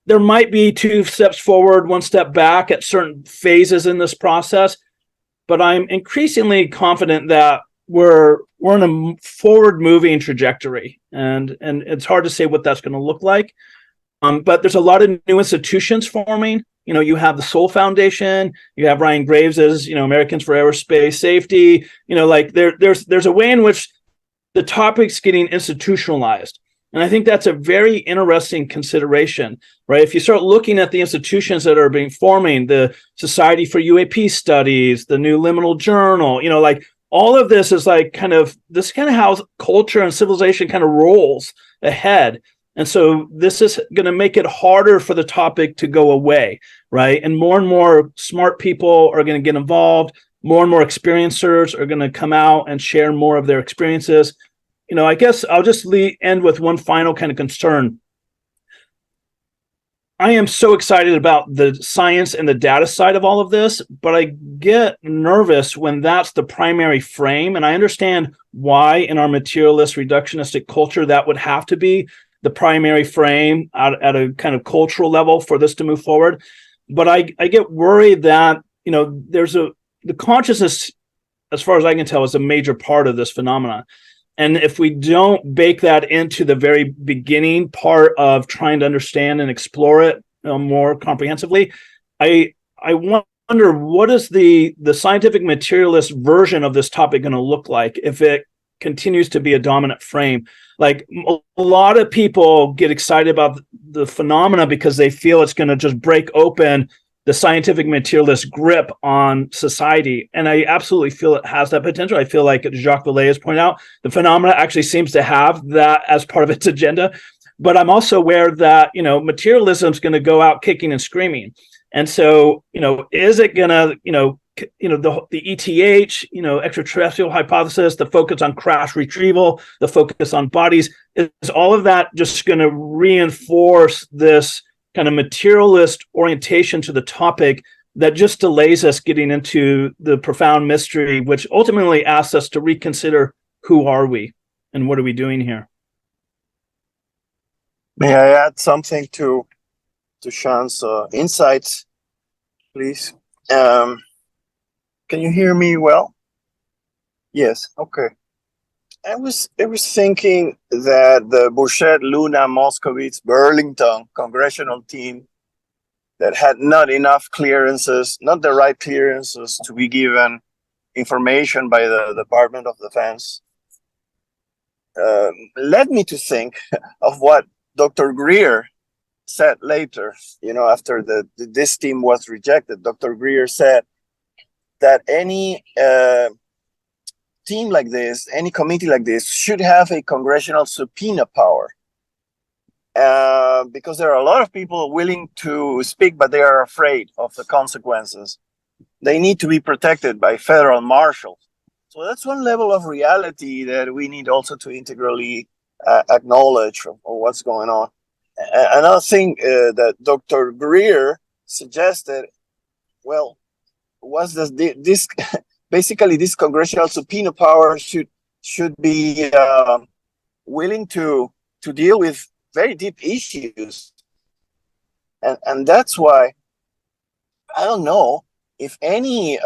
Speaker 2: there might be 2 steps forward, 1 step back at certain phases in this process, but I'm increasingly confident that we're in a forward moving trajectory, and it's hard to say what that's going to look like. But there's a lot of new institutions forming. You have the Soul Foundation, you have Ryan Graves's, Americans for Aerospace Safety. Like there's a way in which the topic's getting institutionalized. And I think that's a very interesting consideration, right? If you start looking at the institutions that are being forming, the Society for UAP Studies, the New Liminal Journal, like all of this is like kind of how culture and civilization kind of rolls ahead. And so this is going to make it harder for the topic to go away, right? And more smart people are going to get involved. More and more experiencers are going to come out and share more of their experiences. I guess I'll just end with one final kind of concern. I am so excited about the science and the data side of all of this, but I get nervous when that's the primary frame. And I understand why in our materialist reductionistic culture that would have to be the primary frame at a kind of cultural level for this to move forward. But I get worried that, the consciousness, as far as I can tell, is a major part of this phenomenon. And if we don't bake that into the very beginning part of trying to understand and explore it more comprehensively, I wonder, what is the scientific materialist version of this topic going to look like if it continues to be a dominant frame? Like, a lot of people get excited about the phenomena because they feel it's going to just break open the scientific materialist grip on society. And I absolutely feel it has that potential. I feel like Jacques Vallée has pointed out, the phenomena actually seems to have that as part of its agenda. But I'm also aware that, materialism is going to go out kicking and screaming. And so, is it going to, the ETH, extraterrestrial hypothesis, the focus on crash retrieval, the focus on bodies, is all of that just going to reinforce this kind of materialist orientation to the topic that just delays us getting into the profound mystery, which ultimately asks us to reconsider who are we and what are we doing here?
Speaker 5: May I add something to Sean's insights, please? Can you hear me well? Yes. Okay. I was thinking that the Burchett, Luna, Moskowitz, Burlington congressional team that had not enough clearances, not the right clearances to be given information by the Department of Defense, led me to think of what Dr. Greer said later, after this team was rejected. Dr. Greer said that any team like this, any committee like this, should have a congressional subpoena power. Because there are a lot of people willing to speak, but they are afraid of the consequences. They need to be protected by federal marshals. So that's one level of reality that we need also to integrally acknowledge of what's going on. Another thing that Dr. Greer suggested, well, was this basically this congressional subpoena power should be willing to deal with very deep issues, and that's why I don't know if any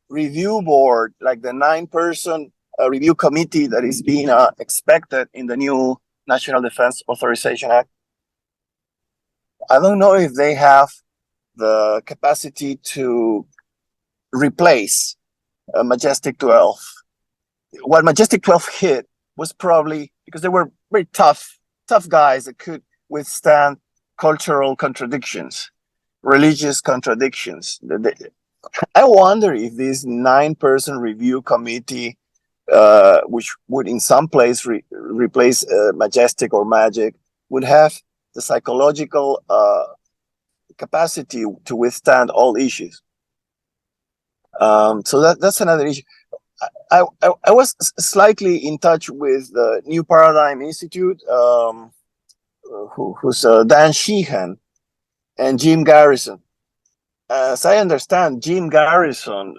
Speaker 5: review board, like the 9-person review committee that is being expected in the new National Defense Authorization Act, I don't know if they have the capacity to replace Majestic 12. What Majestic 12 hit was probably because they were very tough guys that could withstand cultural contradictions, religious contradictions. I wonder if this 9-person review committee, which would in some place replace Majestic or Magic, would have the psychological capacity to withstand all issues. So that's another issue. I was slightly in touch with the New Paradigm Institute, who's Dan Sheehan and Jim Garrison. As I understand, Jim Garrison,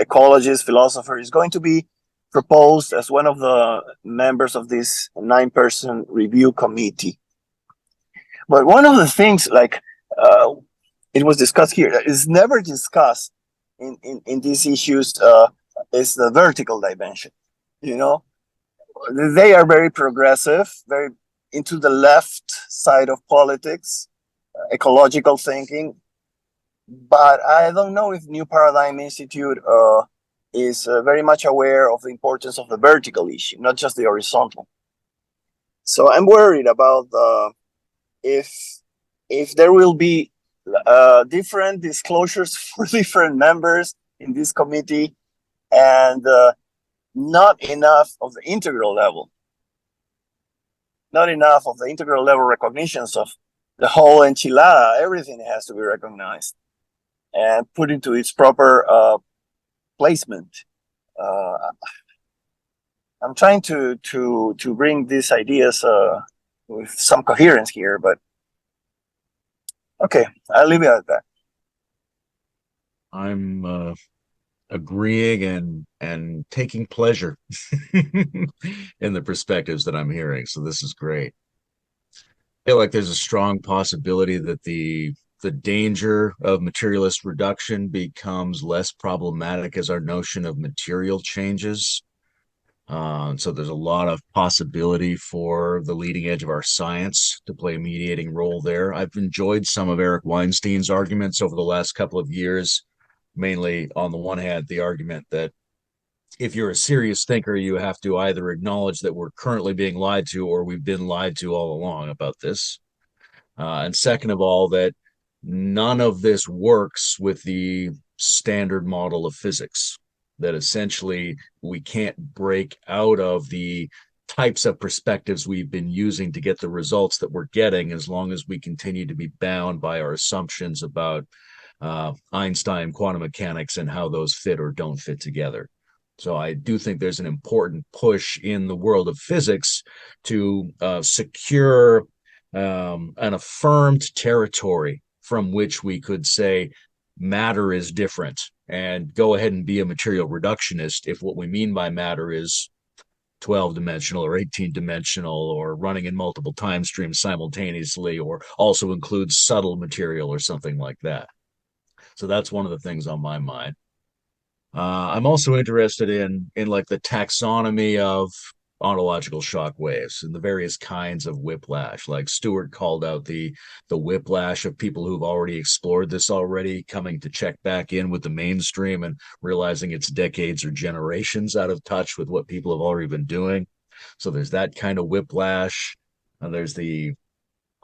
Speaker 5: ecologist, philosopher, is going to be proposed as one of the members of this 9-person review committee. But one of the things, like it was discussed here, that is never discussed in these issues, is the vertical dimension. They are very progressive, very into the left side of politics, ecological thinking. But I don't know if New Paradigm Institute is very much aware of the importance of the vertical issue, not just the horizontal. So I'm worried about if there will be different disclosures for different members in this committee, and not enough of the integral level recognitions of the whole enchilada. Everything has to be recognized and put into its proper placement. I'm trying to bring these ideas with some coherence here, but okay, I'll leave it at that.
Speaker 4: I'm agreeing and taking pleasure in the perspectives that I'm hearing. So this is great. I feel like there's a strong possibility that the danger of materialist reduction becomes less problematic as our notion of material changes. So there's a lot of possibility for the leading edge of our science to play a mediating role there. I've enjoyed some of Eric Weinstein's arguments over the last couple of years, mainly on the one hand, the argument that if you're a serious thinker, you have to either acknowledge that we're currently being lied to or we've been lied to all along about this. And second of all, that none of this works with the standard model of physics, that essentially we can't break out of the types of perspectives we've been using to get the results that we're getting as long as we continue to be bound by our assumptions about Einstein, quantum mechanics, and how those fit or don't fit together. So I do think there's an important push in the world of physics to secure an affirmed territory from which we could say matter is different and go ahead and be a material reductionist if what we mean by matter is 12-dimensional or 18-dimensional or running in multiple time streams simultaneously or also includes subtle material or something like that. So that's one of the things on my mind. I'm also interested in like the taxonomy of ontological shock waves and the various kinds of whiplash. Like Stuart called out the whiplash of people who've already explored this already, coming to check back in with the mainstream and realizing it's decades or generations out of touch with what people have already been doing. So there's that kind of whiplash. And there's the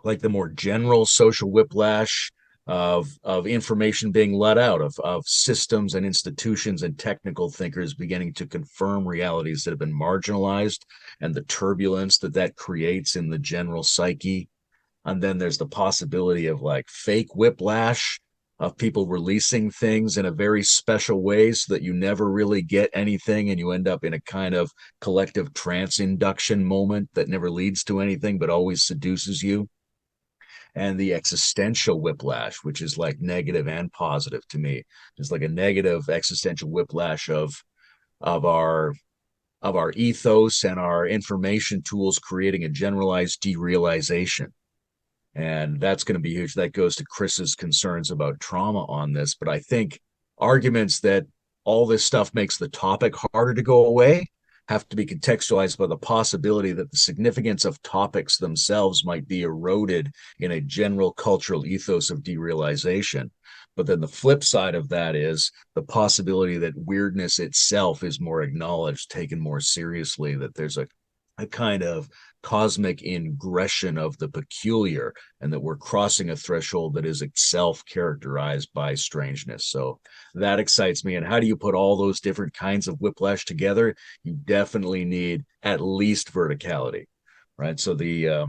Speaker 4: more general social whiplash of information being let out of systems and institutions and technical thinkers beginning to confirm realities that have been marginalized and the turbulence that creates in the general psyche. And then there's the possibility of like fake whiplash of people releasing things in a very special way so that you never really get anything and you end up in a kind of collective trance induction moment that never leads to anything but always seduces you. And the existential whiplash, which is like negative and positive to me. It's like a negative existential whiplash of our ethos and our information tools creating a generalized derealization. And that's going to be huge. That goes to Chris's concerns about trauma on this. But I think arguments that all this stuff makes the topic harder to go away have to be contextualized by the possibility that the significance of topics themselves might be eroded in a general cultural ethos of derealization. But then the flip side of that is the possibility that weirdness itself is more acknowledged, taken more seriously, that there's a kind of cosmic ingression of the peculiar, and that we're crossing a threshold that is itself characterized by strangeness. So that excites me. And how do you put all those different kinds of whiplash together? You definitely need at least verticality, right? So the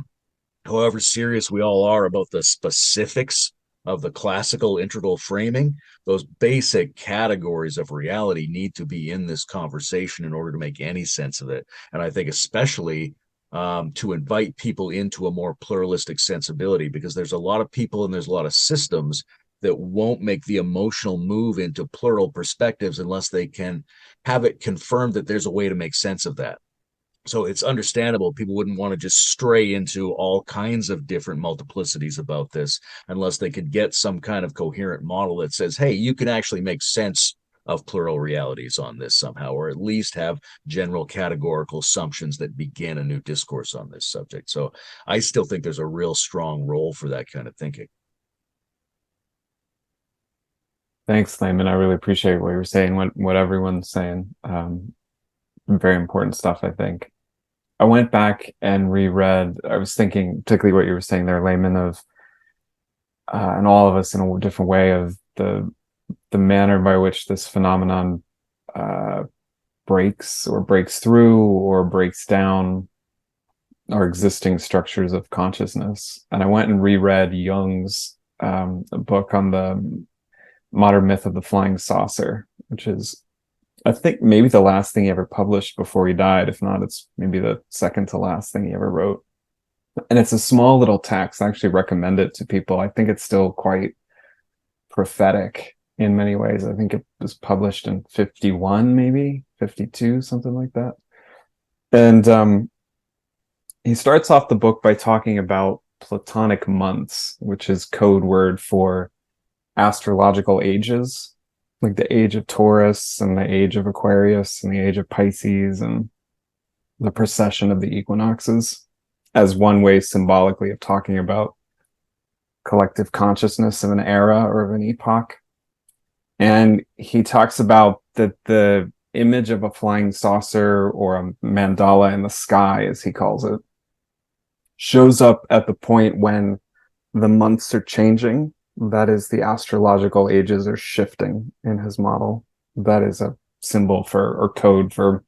Speaker 4: however serious we all are about the specifics of the classical integral framing, those basic categories of reality need to be in this conversation in order to make any sense of it. And I think especially to invite people into a more pluralistic sensibility, because there's a lot of people and there's a lot of systems that won't make the emotional move into plural perspectives unless they can have it confirmed that there's a way to make sense of that. So it's understandable people wouldn't want to just stray into all kinds of different multiplicities about this unless they could get some kind of coherent model that says, hey, you can actually make sense of plural realities on this somehow, or at least have general categorical assumptions that begin a new discourse on this subject. So I still think there's a real strong role for that kind of thinking.
Speaker 6: Thanks, Layman. I really appreciate what you're saying, what everyone's saying. Very important stuff, I think. I went back and reread, I was thinking, particularly what you were saying there, Layman, of, and all of us in a different way, of the manner by which this phenomenon breaks through or breaks down our existing structures of consciousness. And I went and reread Jung's book on the modern myth of the flying saucer, which is, I think, maybe the last thing he ever published before he died. If not, it's maybe the second to last thing he ever wrote. And it's a small little text. I actually recommend it to people. I think it's still quite prophetic in many ways. I think it was published in 51, maybe 52, something like that. And he starts off the book by talking about Platonic months, which is code word for astrological ages, like the age of Taurus and the age of Aquarius and the age of Pisces. And the precession of the equinoxes as one way symbolically of talking about collective consciousness of an era or of an epoch. And he talks about that the image of a flying saucer or a mandala in the sky, as he calls it, shows up at the point when the months are changing. That is, the astrological ages are shifting in his model. That is a symbol for, or code for,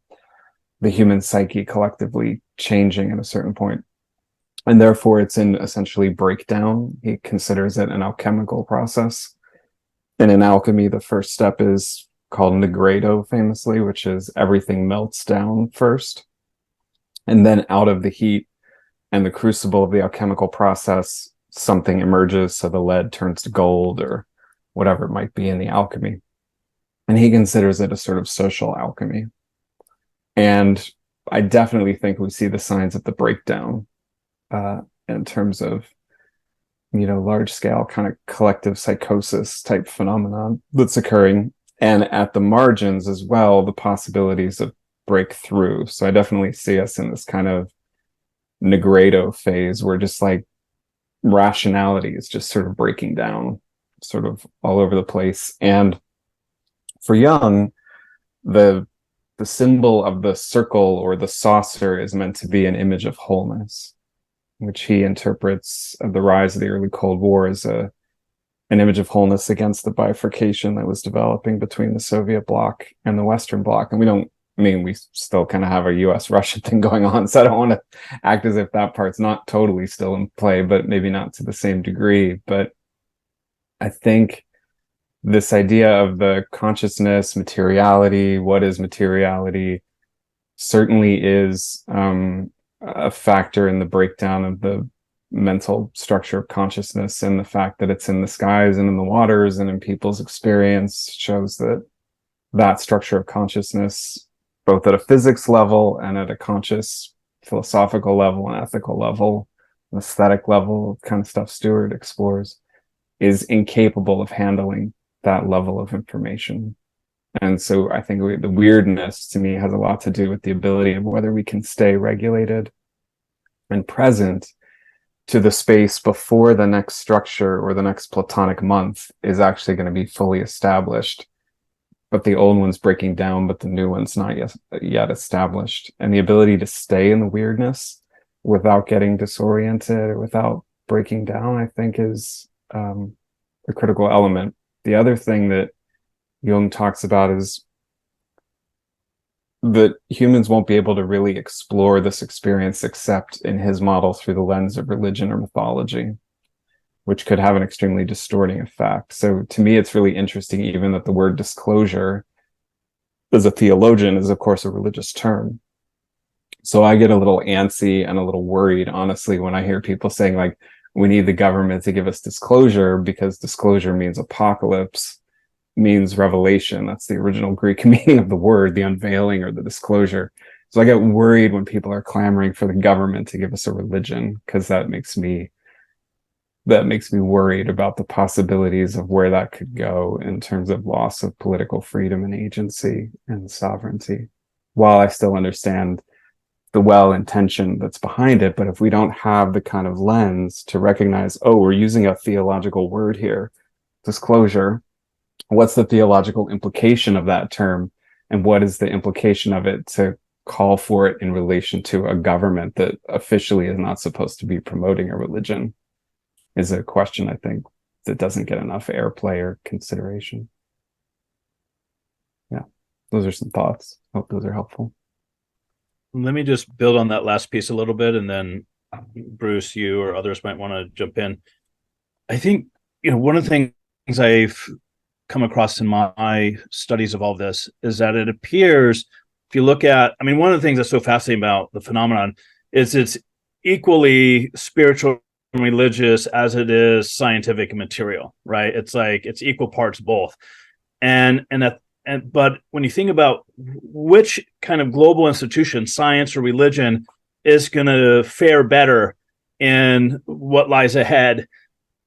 Speaker 6: the human psyche collectively changing at a certain point. And therefore it's in essentially breakdown. He considers it an alchemical process. And in alchemy, the first step is called nigredo, famously, which is everything melts down first. And then out of the heat and the crucible of the alchemical process, something emerges. So the lead turns to gold or whatever it might be in the alchemy. And he considers it a sort of social alchemy. And I definitely think we see the signs of the breakdown in terms of, large scale kind of collective psychosis type phenomenon that's occurring. And at the margins as well, the possibilities of breakthrough. So I definitely see us in this kind of nigredo phase where just like rationality is just sort of breaking down sort of all over the place. And for Jung, the symbol of the circle or the saucer is meant to be an image of wholeness, which he interprets of the rise of the early Cold War as an image of wholeness against the bifurcation that was developing between the Soviet bloc and the Western bloc. And we still kind of have a US-Russia thing going on, so I don't want to act as if that part's not totally still in play, but maybe not to the same degree. But I think this idea of the consciousness, materiality, what is materiality, certainly is a factor in the breakdown of the mental structure of consciousness, and the fact that it's in the skies and in the waters and in people's experience shows that structure of consciousness, both at a physics level and at a conscious philosophical level and ethical level, aesthetic level, kind of stuff Stuart explores, is incapable of handling that level of information. And so I think the weirdness to me has a lot to do with the ability of whether we can stay regulated and present to the space before the next structure or the next Platonic month is actually going to be fully established. But the old one's breaking down, but the new one's not yet established. And the ability to stay in the weirdness without getting disoriented or without breaking down, I think is a critical element. The other thing that Jung talks about is that humans won't be able to really explore this experience except in his model through the lens of religion or mythology, which could have an extremely distorting effect. So to me, it's really interesting even that the word disclosure as a theologian is, of course, a religious term. So I get a little antsy and a little worried, honestly, when I hear people saying, like, we need the government to give us disclosure because disclosure means apocalypse, means revelation. That's the original Greek meaning of the word, the unveiling or the disclosure. So I get worried when people are clamoring for the government to give us a religion, because that makes me worried about the possibilities of where that could go in terms of loss of political freedom and agency and sovereignty. While I still understand the well-intention that's behind it, but if we don't have the kind of lens to recognize, oh, we're using a theological word here, disclosure, what's the theological implication of that term? And what is the implication of it to call for it in relation to a government that officially is not supposed to be promoting a religion, is a question, I think, that doesn't get enough airplay or consideration. Yeah, those are some thoughts. Hope those are helpful.
Speaker 2: Let me just build on that last piece a little bit, and then Bruce, you or others might want to jump in. I think, one of the things I've come across in my studies of all this is that it appears, if you look at, one of the things that's so fascinating about the phenomenon is it's equally spiritual and religious as it is scientific and material, right? It's like, it's equal parts both. But when you think about which kind of global institution, science or religion, is going to fare better in what lies ahead,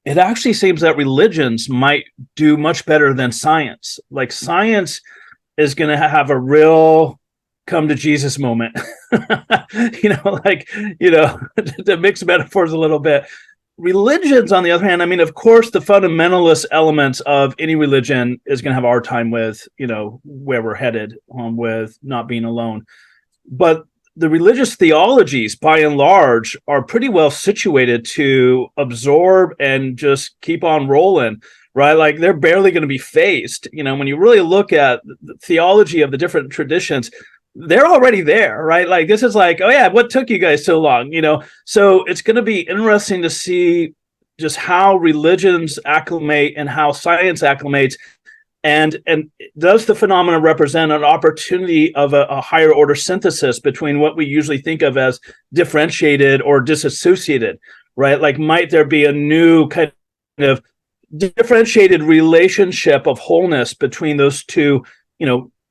Speaker 2: it actually seems that religions might do much better than science. Like, science is going to have a real come to Jesus moment. To mix metaphors a little bit. Religions, on the other hand, I mean, of course, the fundamentalist elements of any religion is going to have our time with, where we're headed with not being alone. But the religious theologies, by and large, are pretty well situated to absorb and just keep on rolling, right? Like they're barely going to be faced. When you really look at the theology of the different traditions, they're already there, right? Like this is like, oh yeah, what took you guys so long? So it's going to be interesting to see just how religions acclimate and how science acclimates. And does the phenomena represent an opportunity of a higher order synthesis between what we usually think of as differentiated or disassociated, right? Like might there be a new kind of differentiated relationship of wholeness between those two,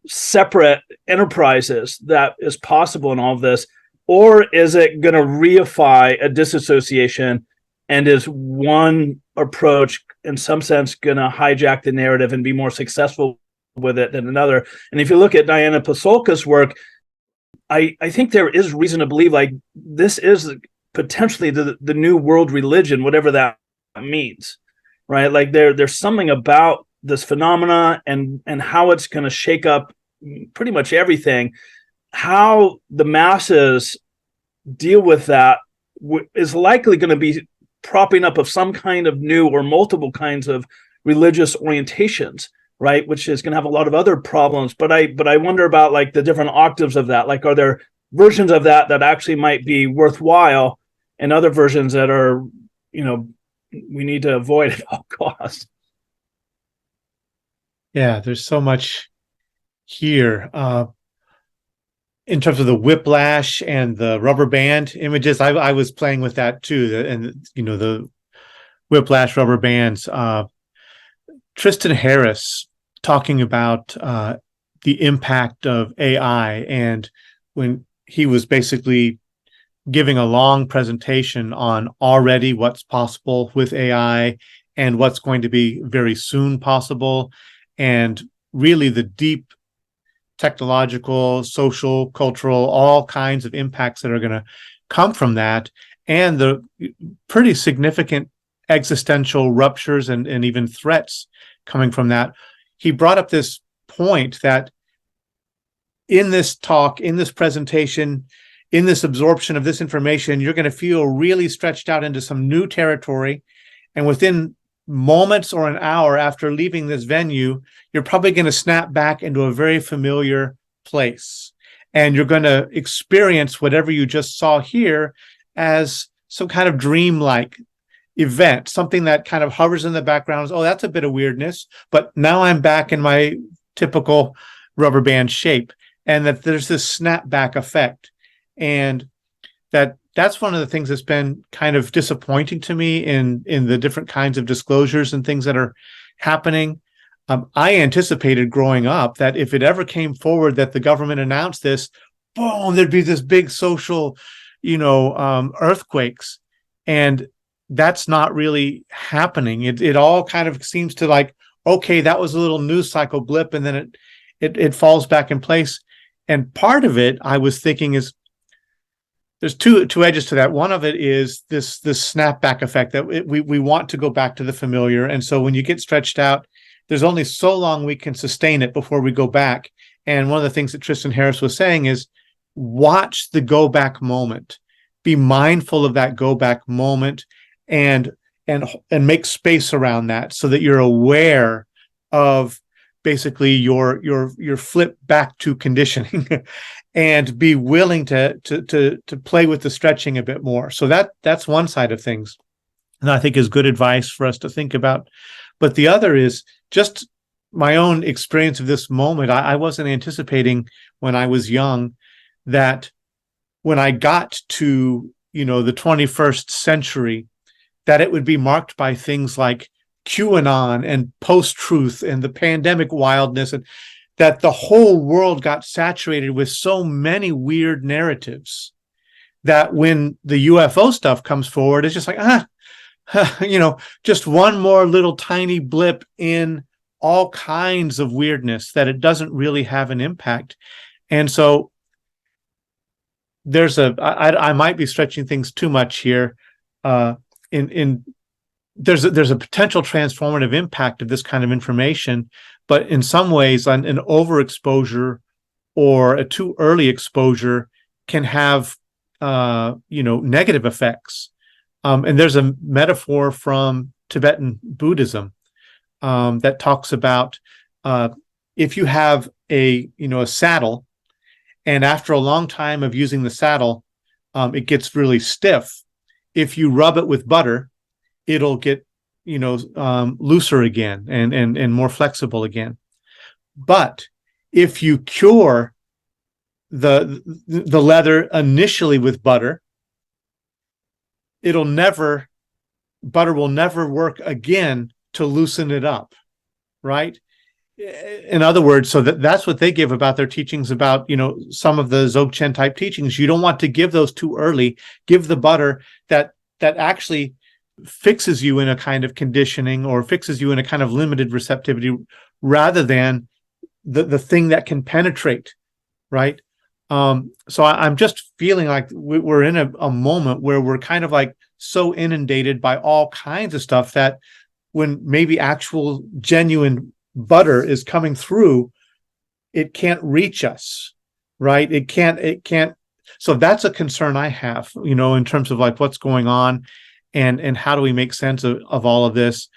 Speaker 2: separate enterprises that is possible in all of this? Or is it going to reify a disassociation, and is one approach in some sense going to hijack the narrative and be more successful with it than another? And if you look at Diana Pasulka's work, I think there is reason to believe like this is potentially the new world religion, whatever that means, right? Like there's something about this phenomena and how it's going to shake up pretty much everything. How the masses deal with that is likely going to be propping up of some kind of new or multiple kinds of religious orientations, right? Which is going to have a lot of other problems. But I wonder about like the different octaves of that. Like, are there versions of that actually might be worthwhile, and other versions that are, we need to avoid at all costs?
Speaker 1: Yeah, there's so much here. In terms of the whiplash and the rubber band images, I was playing with that too. And, the whiplash rubber bands. Tristan Harris talking about the impact of AI, and when he was basically giving a long presentation on already what's possible with AI and what's going to be very soon possible, and really the deep technological, social, cultural, all kinds of impacts that are going to come from that, and the pretty significant existential ruptures and even threats coming from that. He brought up this point that in this talk, in this presentation, in this absorption of this information, you're going to feel really stretched out into some new territory. And within moments or an hour after leaving this venue, you're probably going to snap back into a very familiar place. And you're going to experience whatever you just saw here as some kind of dreamlike event, something that kind of hovers in the background. Oh, that's a bit of weirdness, but now I'm back in my typical rubber band shape. And that there's this snapback effect. And that's one of the things that's been kind of disappointing to me in the different kinds of disclosures and things that are happening. I anticipated growing up that if it ever came forward that the government announced this, boom, there'd be this big social, earthquakes. And that's not really happening. It all kind of seems to like, okay, that was a little news cycle blip, and then it falls back in place. And part of it, I was thinking, is there's two edges to that. One of it is this snapback effect that we want to go back to the familiar. And so when you get stretched out, there's only so long we can sustain it before we go back. And one of the things that Tristan Harris was saying is watch the go back moment, be mindful of that go back moment, and make space around that so that you're aware of basically your flip back to conditioning and be willing to play with the stretching a bit more. So that's one side of things, and I think is good advice for us to think about. But the other is just my own experience of this moment. I wasn't anticipating when I was young that when I got to the 21st century, that it would be marked by things like QAnon and post-truth and the pandemic wildness, and that the whole world got saturated with so many weird narratives that when the UFO stuff comes forward, it's just like, just one more little tiny blip in all kinds of weirdness, that it doesn't really have an impact. And so I might be stretching things too much here. There's a potential transformative impact of this kind of information, but in some ways, an overexposure or a too early exposure can have negative effects. And there's a metaphor from Tibetan Buddhism that talks about if you have a saddle, and after a long time of using the saddle, it gets really stiff. If you rub it with butter, it'll get looser again and more flexible again. But if you cure the leather initially with butter, butter will never work again to loosen it up, right? In other words, so that's what they give about their teachings about, some of the Dzogchen type teachings. You don't want to give those too early. Give the butter that actually fixes you in a kind of conditioning or fixes you in a kind of limited receptivity rather than the thing that can penetrate, right? So I'm just feeling like we're in a moment where we're kind of like so inundated by all kinds of stuff that when maybe actual genuine butter is coming through, it can't reach us, right? It can't. So that's a concern I have, in terms of like what's going on and how do we make sense of all of this?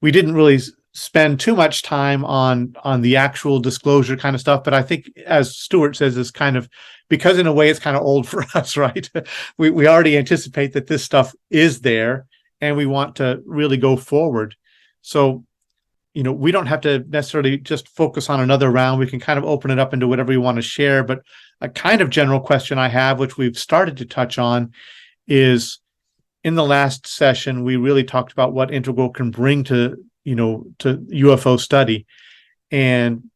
Speaker 1: We didn't really spend too much time on the actual disclosure kind of stuff, but I think, as Stuart says, is kind of, because in a way it's kind of old for us, right? We already anticipate that this stuff is there and we want to really go forward. So, we don't have to necessarily just focus on another round. We can kind of open it up into whatever we want to share. But a kind of general question I have, which we've started to touch on, is in the last session, we really talked about what Integral can bring to UFO study. And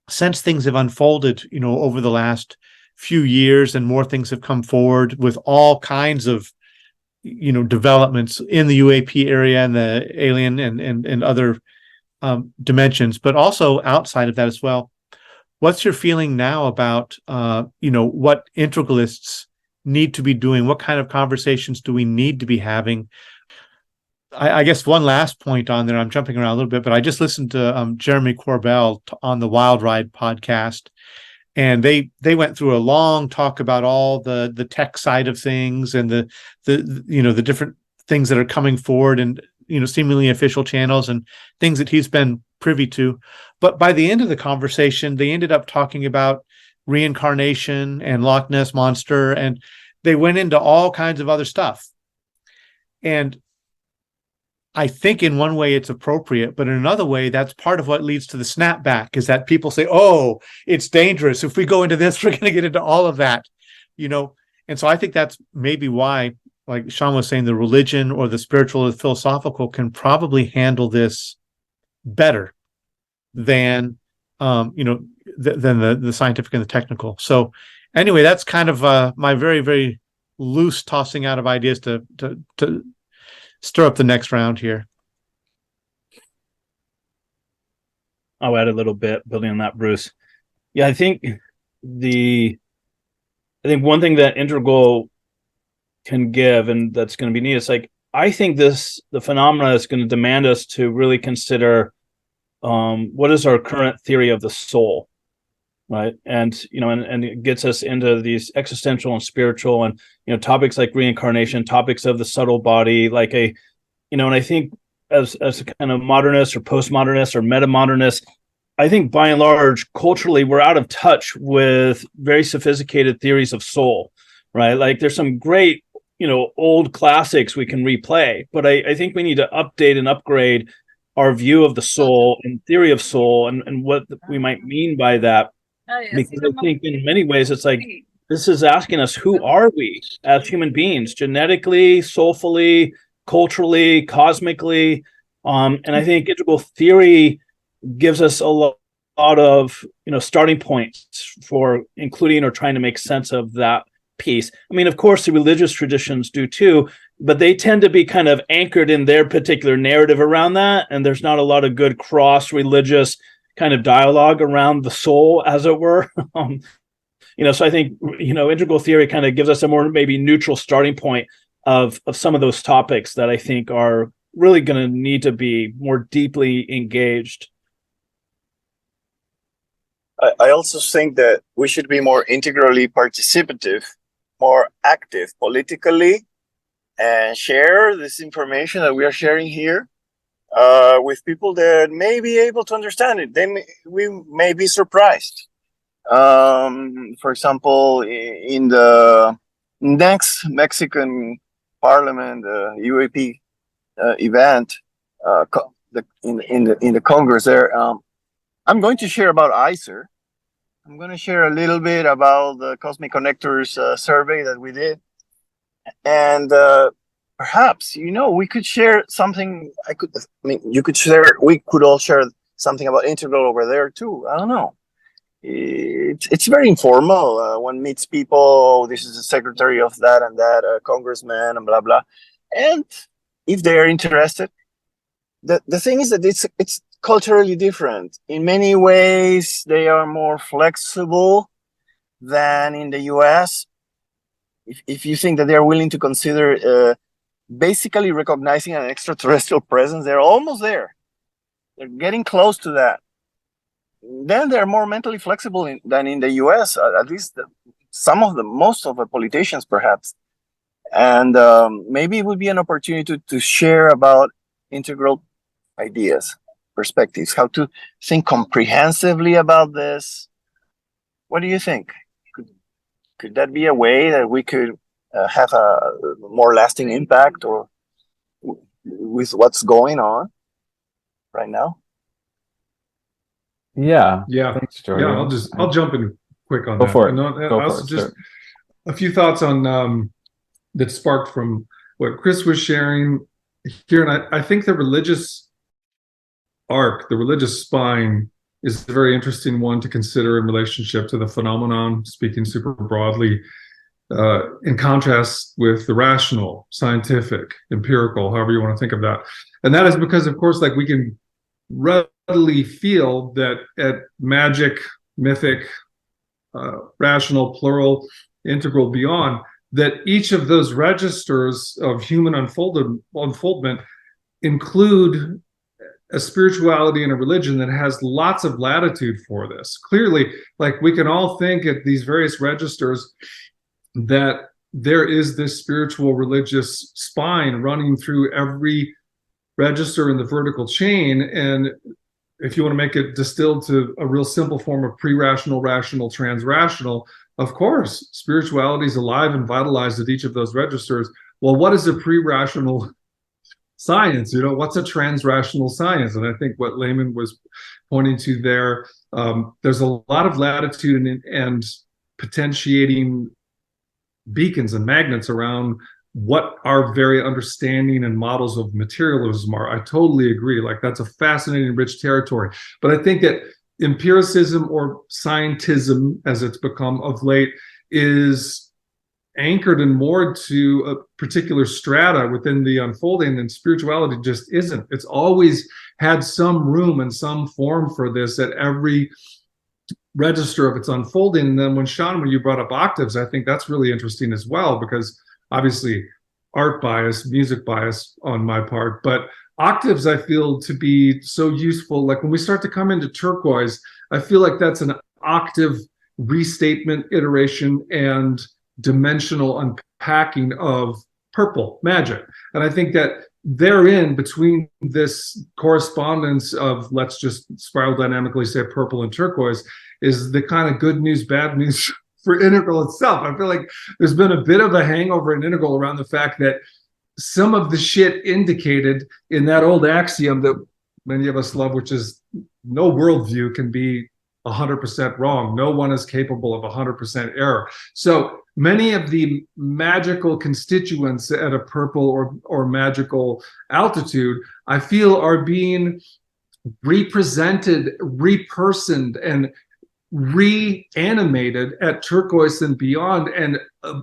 Speaker 1: since things have unfolded, over the last few years and more things have come forward with all kinds of, developments in the UAP area and the alien and other dimensions, but also outside of that as well. What's your feeling now about, what integralists need to be doing? What kind of conversations do we need to be having? I guess one last point on there, I'm jumping around a little bit, but I just listened to Jeremy Corbell on the Wild Ride podcast, and they went through a long talk about all the tech side of things and the different things that are coming forward and seemingly official channels and things that he's been privy to. But by the end of the conversation, they ended up talking about reincarnation and Loch Ness Monster, and they went into all kinds of other stuff. And I think in one way it's appropriate, but in another way, that's part of what leads to the snapback, is that people say, oh, it's dangerous. If we go into this, we're going to get into all of that, And so I think that's maybe why, like Sean was saying, the religion or the spiritual or the philosophical can probably handle this better than, than the scientific and the technical. So anyway, that's kind of my very, very loose tossing out of ideas to stir up the next round here.
Speaker 2: I'll add a little bit building on that, Bruce. Yeah, I think one thing that Integral can give, and that's going to be neat, is like, I think the phenomena is going to demand us to really consider what is our current theory of the soul, right? And and it gets us into these existential and spiritual and topics like reincarnation, topics of the subtle body, like and I think as a kind of modernist or postmodernist or meta-modernist, I think by and large culturally we're out of touch with very sophisticated theories of soul, right? Like there's some great old classics we can replay, but I think we need to update and upgrade our view of the soul and theory of soul and what we might mean by that. Because I think in many ways it's like, this is asking us, who are we as human beings, genetically, soulfully, culturally, cosmically? And I think integral theory gives us a lot of starting points for including or trying to make sense of that piece. I mean, of course, the religious traditions do too, but they tend to be kind of anchored in their particular narrative around that. And there's not a lot of good cross-religious kind of dialogue around the soul, as it were. So I think, integral theory kind of gives us a more maybe neutral starting point of some of those topics that I think are really going to need to be more deeply engaged.
Speaker 7: I also think that we should be more integrally participative, more active politically, and share this information that we are sharing here with people that may be able to understand it. We may be surprised. For example, in the next Mexican Parliament UAP event in the Congress there, I'm going to share about ICER. I'm going to share a little bit about the Cosmic Connectors survey that we did. And perhaps, we could share something. You could share, we could all share something about integral over there too. I don't know. It's very informal. One meets people, oh, this is the secretary of that and that, congressman and blah, blah. And if they're interested, the thing is that it's culturally different. In many ways, they are more flexible than in the US. If you think that they're willing to consider basically recognizing an extraterrestrial presence, they're almost there. They're getting close to that. Then they're more mentally flexible than in the US, at least most of the politicians perhaps. And maybe it would be an opportunity to share about integral ideas, perspectives, how to think comprehensively about this. What do you think? Could that be a way that we could have a more lasting impact or with what's going on right now?
Speaker 6: Yeah.
Speaker 3: Thanks,
Speaker 6: Giorgio.
Speaker 3: I'll jump in quick on
Speaker 6: Go
Speaker 3: that.
Speaker 6: for it.
Speaker 3: And
Speaker 6: Go
Speaker 3: also
Speaker 6: for it,
Speaker 3: just
Speaker 6: Stuart.
Speaker 3: a few thoughts on that sparked from what Chris was sharing here. And I think the religious arc, the religious spine, is a very interesting one to consider in relationship to the phenomenon, speaking super broadly, in contrast with the rational, scientific, empirical, however you want to think of that. And that is because, of course, like we can readily feel that at magic, mythic, rational, plural, integral, beyond, that each of those registers of human unfoldment include a spirituality and a religion that has lots of latitude for this. Clearly, like we can all think at these various registers that there is this spiritual religious spine running through every register in the vertical chain. And if you want to make it distilled to a real simple form of pre-rational, rational, trans-rational, of course, spirituality is alive and vitalized at each of those registers. Well, what is a pre-rational science? What's a trans-rational science? And I think what Layman was pointing to there, there's a lot of latitude and potentiating beacons and magnets around what our very understanding and models of materialism are. I totally agree. Like that's a fascinating, rich territory. But I think that empiricism, or scientism as it's become of late, is anchored and moored to a particular strata within the unfolding, and spirituality just isn't. It's always had some room and some form for this at every register of its unfolding. And then when you brought up octaves, I think that's really interesting as well, because obviously art bias, music bias on my part, but octaves I feel to be so useful. Like when we start to come into turquoise, I feel like that's an octave restatement, iteration, and dimensional unpacking of purple magic. And I think that therein, between this correspondence of, let's just spiral dynamically say purple and turquoise, is the kind of good news, bad news for integral itself. I feel like there's been a bit of a hangover in integral around the fact that some of the shit indicated in that old axiom that many of us love, which is no worldview can be 100% wrong. No one is capable of 100% error. So many of the magical constituents at a purple or magical altitude, I feel, are being represented, repersoned, and reanimated at turquoise and beyond. And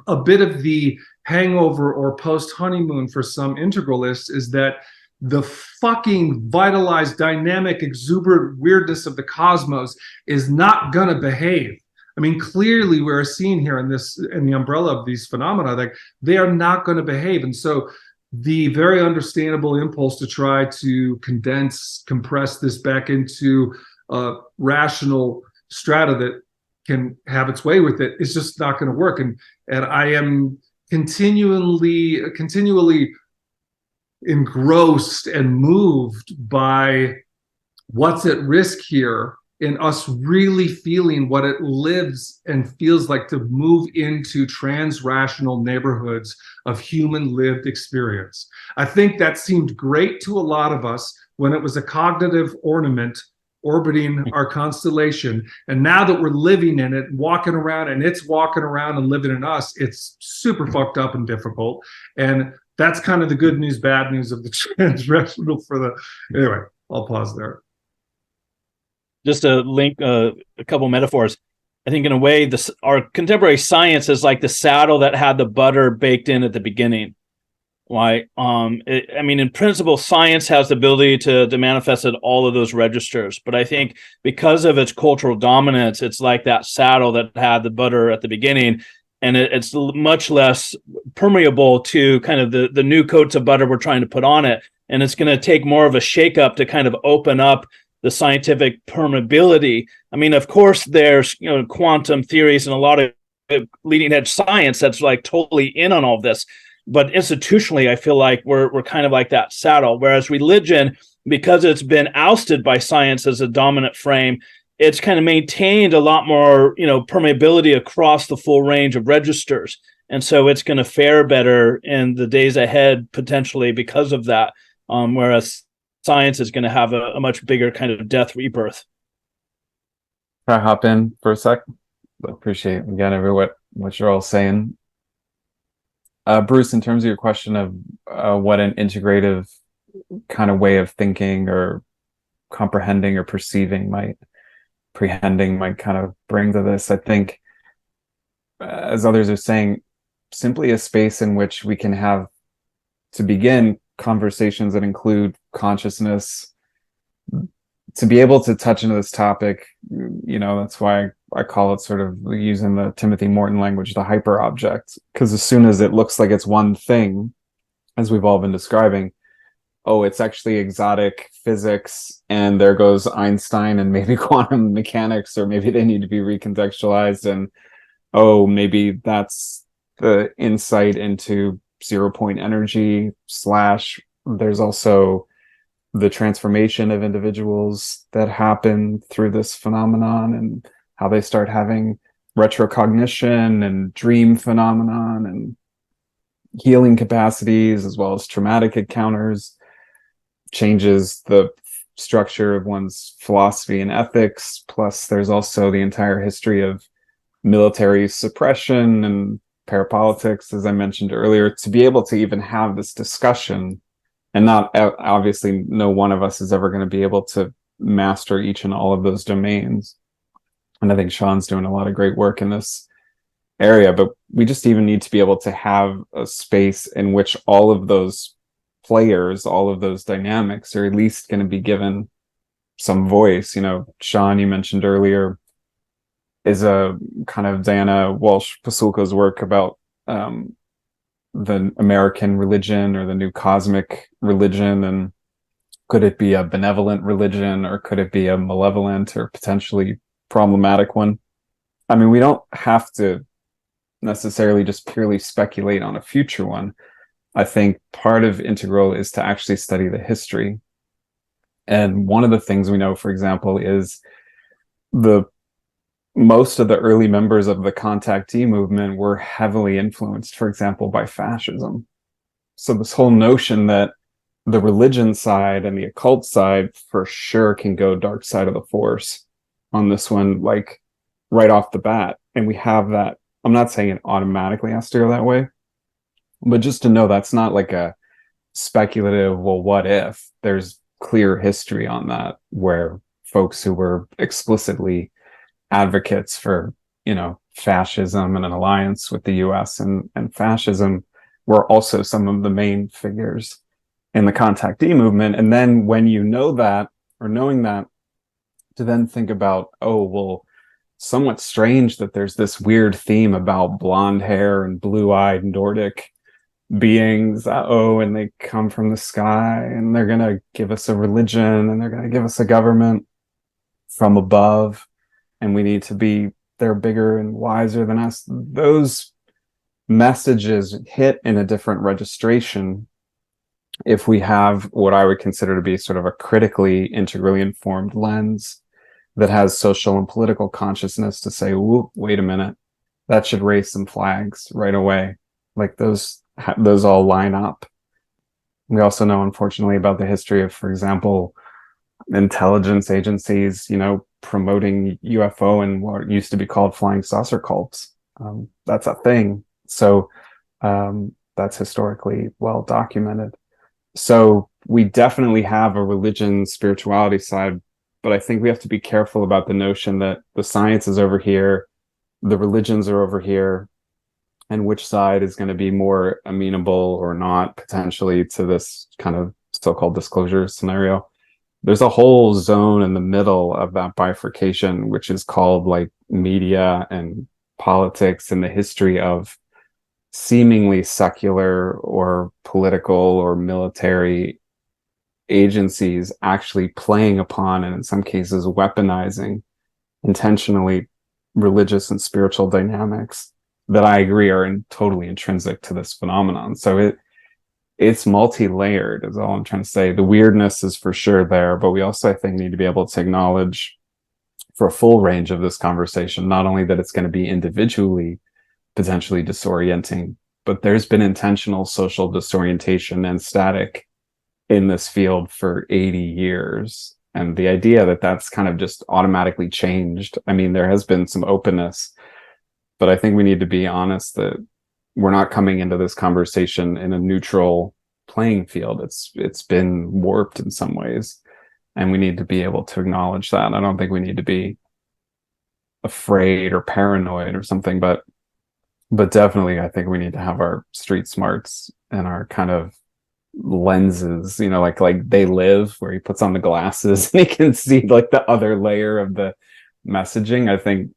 Speaker 3: a bit of the hangover or post-honeymoon for some integralists is that the fucking vitalized, dynamic, exuberant weirdness of the cosmos is not gonna behave I mean, clearly we're seeing here in the umbrella of these phenomena, like they are not going to behave. And so the very understandable impulse to try to compress this back into a rational strata that can have its way with it is just not going to work. And I am continually engrossed and moved by what's at risk here, in us really feeling what it lives and feels like to move into trans-rational neighborhoods of human lived experience. I think that seemed great to a lot of us when it was a cognitive ornament orbiting our constellation. And now that we're living in it, walking around, and it's walking around and living in us, it's super fucked up and difficult. And that's kind of the good news, bad news of the transrational anyway, I'll pause there.
Speaker 2: Just to link a couple metaphors, I think in a way, our contemporary science is like the saddle that had the butter baked in at the beginning. Right? In principle, science has the ability to manifest at all of those registers. But I think because of its cultural dominance, it's like that saddle that had the butter at the beginning, and it's much less permeable to kind of the new coats of butter we're trying to put on it. And it's going to take more of a shakeup to kind of open up the scientific permeability. I mean, of course, there's quantum theories and a lot of leading edge science that's like totally in on all of this. But institutionally, I feel like we're kind of like that saddle. Whereas religion, because it's been ousted by science as a dominant frame, it's kind of maintained a lot more, permeability across the full range of registers. And so it's going to fare better in the days ahead, potentially because of that. Whereas science is going to have a much bigger kind of death rebirth.
Speaker 6: Can I hop in for a sec? Appreciate again what you're all saying. Bruce, in terms of your question of what an integrative kind of way of thinking or comprehending or prehending might kind of bring to this, I think, as others are saying, simply a space in which we can have, to begin, conversations that include consciousness, to be able to touch into this topic. That's why I call it, sort of using the Timothy Morton language, the hyper object, because as soon as it looks like it's one thing, as we've all been describing, oh, it's actually exotic physics, and there goes Einstein and maybe quantum mechanics, or maybe they need to be recontextualized, and oh, maybe that's the insight into 0-point energy / there's also the transformation of individuals that happen through this phenomenon, and how they start having retrocognition and dream phenomenon and healing capacities, as well as traumatic encounters, changes the structure of one's philosophy and ethics. Plus there's also the entire history of military suppression and parapolitics, as I mentioned earlier. To be able to even have this discussion, and not obviously no one of us is ever going to be able to master each and all of those domains, and I think Sean's doing a lot of great work in this area, but we just even need to be able to have a space in which all of those players, all of those dynamics are at least going to be given some voice. Sean, you mentioned earlier, is a kind of Diana Walsh Pasulka's work about the American religion, or the new cosmic religion, and could it be a benevolent religion, or could it be a malevolent or potentially problematic one? I mean, we don't have to necessarily just purely speculate on a future one. I think part of Integral is to actually study the history. And one of the things we know, for example, is most of the early members of the contactee movement were heavily influenced, for example, by fascism. So this whole notion that the religion side and the occult side for sure can go dark side of the force on this one, like right off the bat. And we have that. I'm not saying it automatically has to go that way, but just to know that's not like a speculative, well, what if? There's clear history on that, where folks who were explicitly advocates for, fascism and an alliance with the US and fascism were also some of the main figures in the contactee movement. And then when you know that, or knowing that, to then think about, oh, well, somewhat strange that there's this weird theme about blonde hair and blue-eyed Nordic beings. And they come from the sky and they're going to give us a religion and they're going to give us a government from above. And we need to be, they're bigger and wiser than us. Those messages hit in a different registration if we have what I would consider to be sort of a critically integrally informed lens that has social and political consciousness to say, wait a minute, that should raise some flags right away. Like those all line up. We also know, unfortunately, about the history of, for example, intelligence agencies, promoting UFO and what used to be called flying saucer cults. That's a thing. So that's historically well documented. So we definitely have a religion, spirituality side, but I think we have to be careful about the notion that the science is over here, the religions are over here, and which side is going to be more amenable or not potentially to this kind of so-called disclosure scenario. There's a whole zone in the middle of that bifurcation, which is called like media and politics and the history of seemingly secular or political or military agencies actually playing upon, and in some cases weaponizing intentionally, religious and spiritual dynamics that I agree are totally intrinsic to this phenomenon. So it's multi-layered is all I'm trying to say. The weirdness is for sure there, but we also, I think, need to be able to acknowledge for a full range of this conversation, not only that it's going to be individually potentially disorienting, but there's been intentional social disorientation and static in this field for 80 years. And the idea that that's kind of just automatically changed. I mean, there has been some openness, but I think we need to be honest that we're not coming into this conversation in a neutral playing field. It's been warped in some ways, and we need to be able to acknowledge that. I don't think we need to be afraid or paranoid or something, but definitely I think we need to have our street smarts and our kind of lenses, like They Live, where he puts on the glasses and he can see like the other layer of the messaging. I think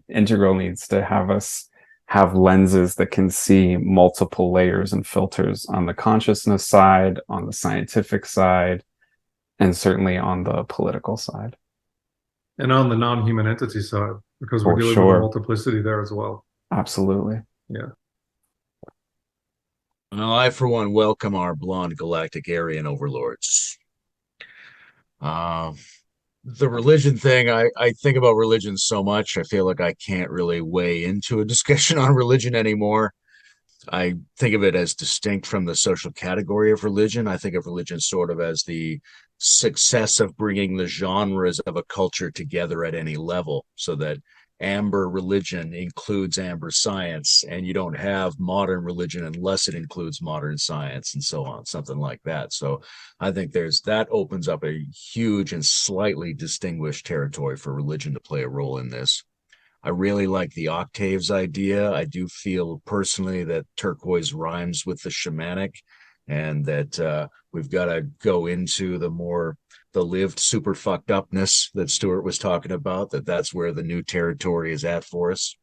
Speaker 6: Integral needs to have us have lenses that can see multiple layers and filters on the consciousness side, on the scientific side, and certainly on the political side.
Speaker 3: And on the non-human entity side, because we're dealing with a multiplicity there as well.
Speaker 6: Absolutely.
Speaker 3: Yeah.
Speaker 4: Well, I, for one, welcome our blonde galactic Aryan overlords. The religion thing, I think about religion so much, I feel like I can't really weigh into a discussion on religion anymore. I think of it as distinct from the social category of religion. I think of religion sort of as the success of bringing the genres of a culture together at any level, so that amber religion includes amber science, and you don't have modern religion unless it includes modern science, and so on, something like that. So I think that opens up a huge and slightly distinguished territory for religion to play a role in this. I really like the octaves idea. I do feel personally that turquoise rhymes with the shamanic, and that we've got to go into the lived super fucked upness that Stuart was talking about, that's where the new territory is at for us.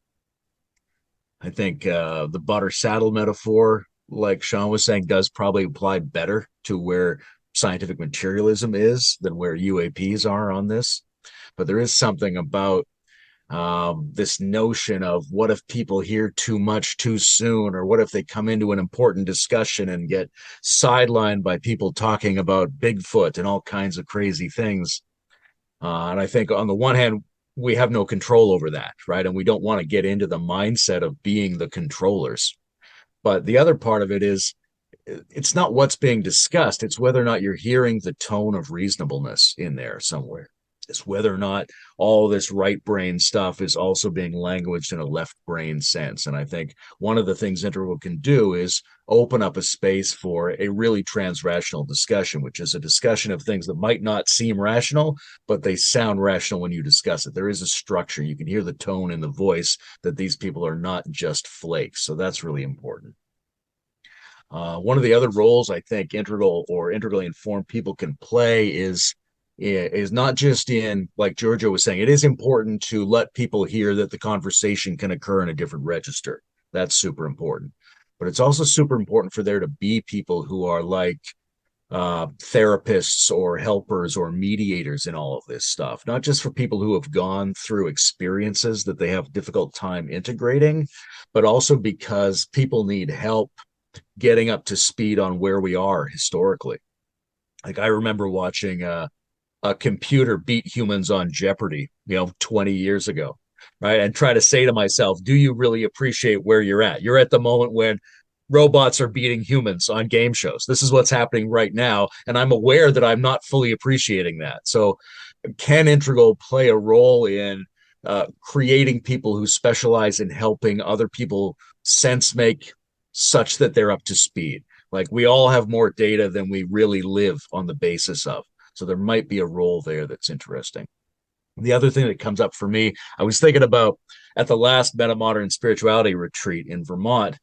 Speaker 4: I think the butter saddle metaphor, like Sean was saying, does probably apply better to where scientific materialism is than where UAPs are on this. But there is something about this notion of what if people hear too much too soon, or what if they come into an important discussion and get sidelined by people talking about Bigfoot and all kinds of crazy things. And I think on the one hand, we have no control over that, right? And we don't want to get into the mindset of being the controllers. But the other part of it is, it's not what's being discussed, it's whether or not you're hearing the tone of reasonableness in there somewhere. It's whether or not all this right brain stuff is also being languaged in a left brain sense. And I think one of the things Integral can do is open up a space for a really transrational discussion, which is a discussion of things that might not seem rational, but they sound rational when you discuss it. There is a structure. You can hear the tone in the voice that these people are not just flakes. So that's really important. One of the other roles I think integral or integrally informed people can play is is not just in, like Giorgio was saying, it is important to let people hear that the conversation can occur in a different register. That's super important. But it's also super important for there to be people who are like therapists or helpers or mediators in all of this stuff, not just for people who have gone through experiences that they have a difficult time integrating, but also because people need help getting up to speed on where we are historically. Like I remember watching a computer beat humans on Jeopardy, 20 years ago, right? And try to say to myself, do you really appreciate where you're at? You're at the moment when robots are beating humans on game shows. This is what's happening right now. And I'm aware that I'm not fully appreciating that. So can Integral play a role in creating people who specialize in helping other people sense make such that they're up to speed? Like we all have more data than we really live on the basis of. So there might be a role there that's interesting. The other thing that comes up for me, I was thinking about at the last Metamodern Spirituality retreat in Vermont,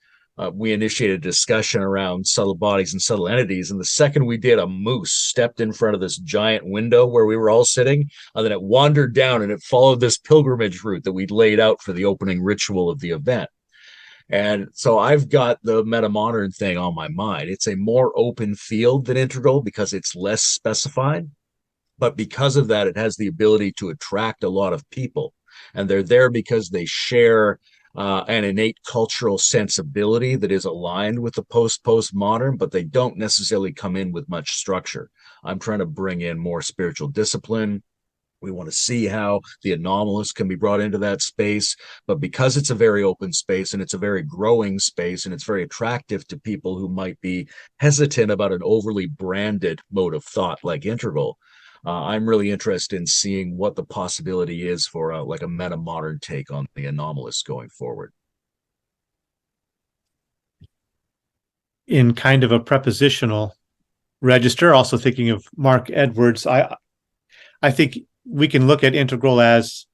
Speaker 4: we initiated a discussion around subtle bodies and subtle entities. And the second we did, a moose stepped in front of this giant window where we were all sitting, and then it wandered down and it followed this pilgrimage route that we'd laid out for the opening ritual of the event. And so I've got the metamodern thing on my mind. It's a more open field than Integral because it's less specified. But because of that, it has the ability to attract a lot of people. And they're there because they share an innate cultural sensibility that is aligned with the postmodern, but they don't necessarily come in with much structure. I'm trying to bring in more spiritual discipline. We want to see how the anomalous can be brought into that space. But because it's a very open space and it's a very growing space and it's very attractive to people who might be hesitant about an overly branded mode of thought like Integral, I'm really interested in seeing what the possibility is for like a meta-modern take on the anomalous going forward.
Speaker 1: In kind of a prepositional register, also thinking of Mark Edwards, I think we can look at Integral as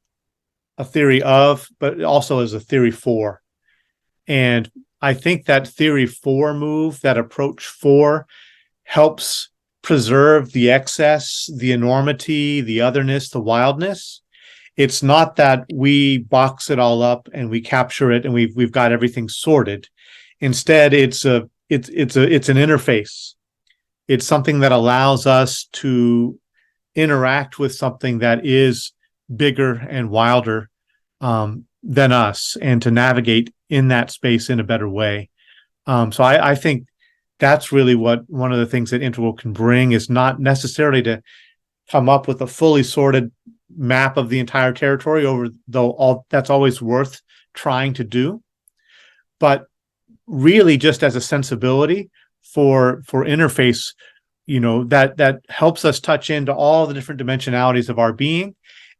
Speaker 1: a theory of, but also as a theory for. And I think that theory for move, that approach for, helps preserve the excess, the enormity, the otherness, the wildness. It's not that we box it all up and we capture it and we've got everything sorted. Instead, it's an interface. It's something that allows us to interact with something that is bigger and wilder than us, and to navigate in that space in a better way. So I think that's really what one of the things that Integral can bring, is not necessarily to come up with a fully sorted map of the entire territory, though that's always worth trying to do, but really just as a sensibility for interface, that helps us touch into all the different dimensionalities of our being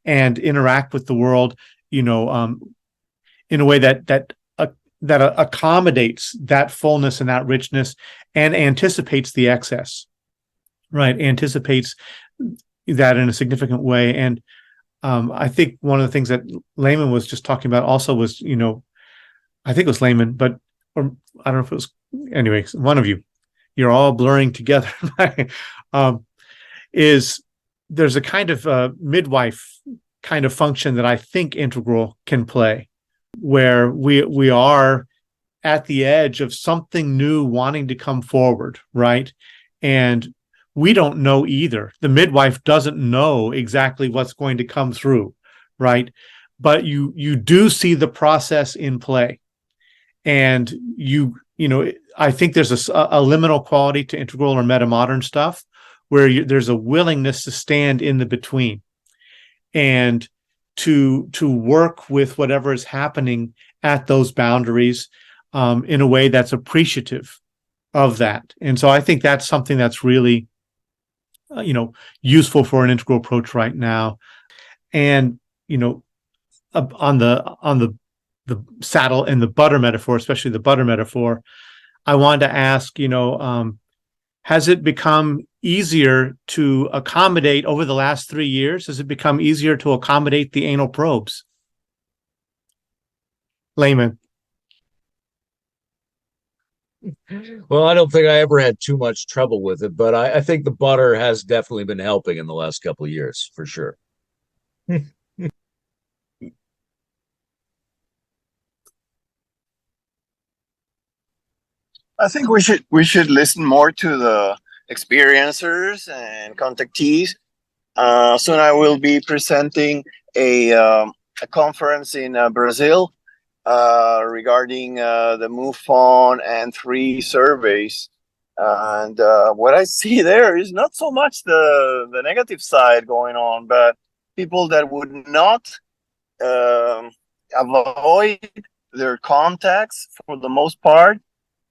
Speaker 1: and interact with the world, in a way that accommodates that fullness and that richness and anticipates the excess, right? Anticipates that in a significant way. And I think one of the things that Layman was just talking about also was, I think it was Layman, or I don't know if it was, anyways, one of you're all blurring together, is there's a kind of midwife kind of function that I think Integral can play, where we are at the edge of something new wanting to come forward, right? And we don't know either. The midwife doesn't know exactly what's going to come through, right? But you do see the process in play. And I think there's a liminal quality to Integral or metamodern stuff where there's a willingness to stand in the between and to work with whatever is happening at those boundaries in a way that's appreciative of that. And so I think that's something that's really, useful for an Integral approach right now. And, on the saddle and the butter metaphor, especially the butter metaphor, I wanted to ask, has it become easier to accommodate over the last 3 years? Has it become easier to accommodate the anal probes? Layman.
Speaker 4: Well, I don't think I ever had too much trouble with it, but I think the butter has definitely been helping in the last couple of years, for sure.
Speaker 7: I think we should listen more to the experiencers and contactees. Soon I will be presenting a conference in Brazil regarding the MUFON and 3 surveys. And what I see there is not so much the negative side going on, but people that would not avoid their contacts for the most part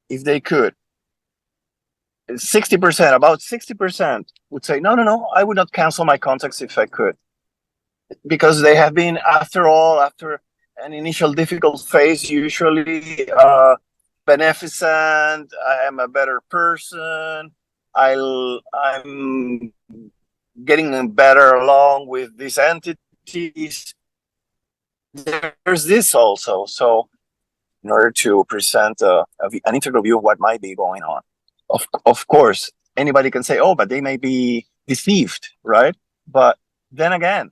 Speaker 7: if they could. 60%, about 60% would say, no, I would not cancel my contacts if I could. Because they have been, after all, after an initial difficult phase, usually beneficent. I am a better person. I'm getting better along with these entities. There's this also. So in order to present an integral view of what might be going on. Of course, anybody can say, oh, but they may be deceived, right? But then again,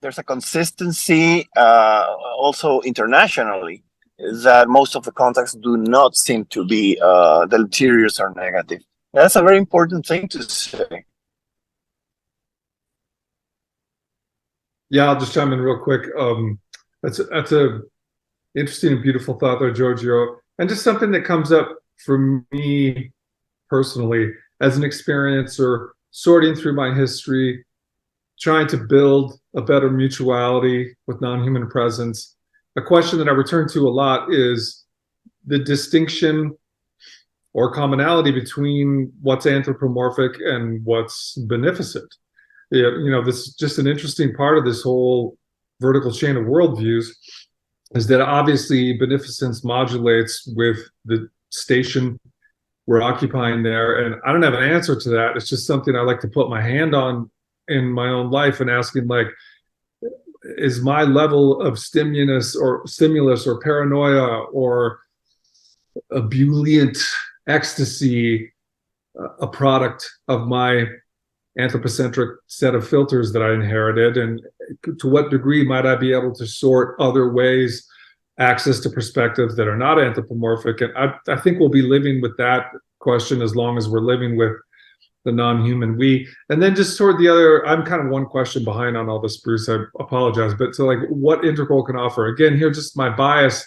Speaker 7: there's a consistency also internationally that most of the contacts do not seem to be deleterious or negative. That's a very important thing to say.
Speaker 3: Yeah, I'll just chime in real quick. That's a interesting and beautiful thought there, Giorgio, and just something that comes up for me personally as an experiencer, sorting through my history, trying to build a better mutuality with non-human presence. A question that I return to a lot is the distinction or commonality between what's anthropomorphic and what's beneficent. This is just an interesting part of this whole vertical chain of worldviews, is that obviously beneficence modulates with the station we're occupying there. And I don't have an answer to that. It's just something I like to put my hand on in my own life and asking, like, is my level of stimulus or paranoia or ebullient ecstasy a product of my anthropocentric set of filters that I inherited? And to what degree might I be able to sort other ways access to perspectives that are not anthropomorphic? And I think we'll be living with that question as long as we're living with the non-human we. And then just toward the other, I'm kind of one question behind on all this, Bruce, I apologize, but so like what Integral can offer. Again, here, just my bias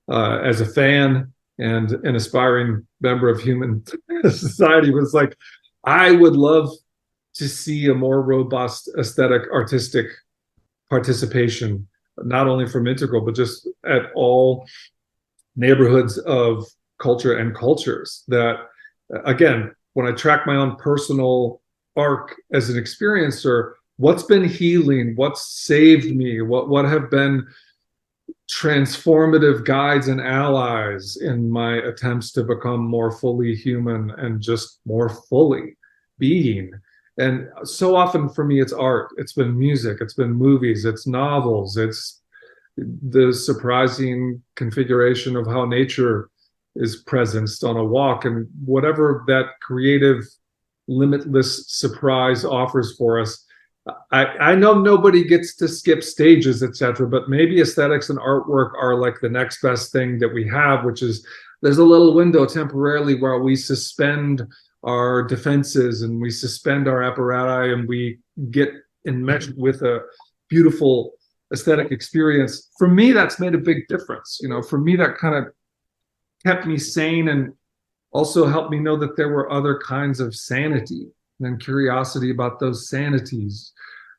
Speaker 3: as a fan and an aspiring member of human society was like, I would love to see a more robust aesthetic, artistic participation, not only from Integral, but just at all neighborhoods of culture and cultures. That, again, when I track my own personal arc as an experiencer, what's been healing, what's saved me, what have been transformative guides and allies in my attempts to become more fully human and just more fully being. And so often for me, it's art, it's been music, it's been movies, it's novels, it's the surprising configuration of how nature is presenced on a walk, and whatever that creative, limitless surprise offers for us. I know nobody gets to skip stages, etc., but maybe aesthetics and artwork are like the next best thing that we have, which is there's a little window temporarily where we suspend our defenses and we suspend our apparatus and we get enmeshed with a beautiful aesthetic experience. For me, that's made a big difference. For me, that kind of kept me sane and also helped me know that there were other kinds of sanity, and then curiosity about those sanities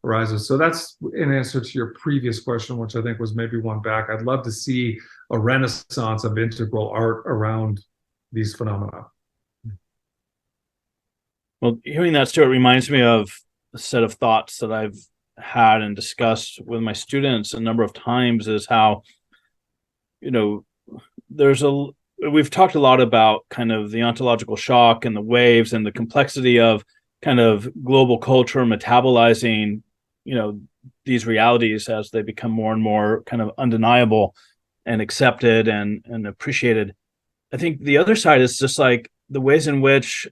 Speaker 3: arises. So that's in answer to your previous question, which I think was maybe one back. I'd love to see a renaissance of integral art around these phenomena.
Speaker 2: Well, hearing that, Stuart, reminds me of a set of thoughts that I've had and discussed with my students a number of times, is how, we've talked a lot about kind of the ontological shock and the waves and the complexity of kind of global culture metabolizing, these realities as they become more and more kind of undeniable and accepted and appreciated. I think the other side is just like the ways in which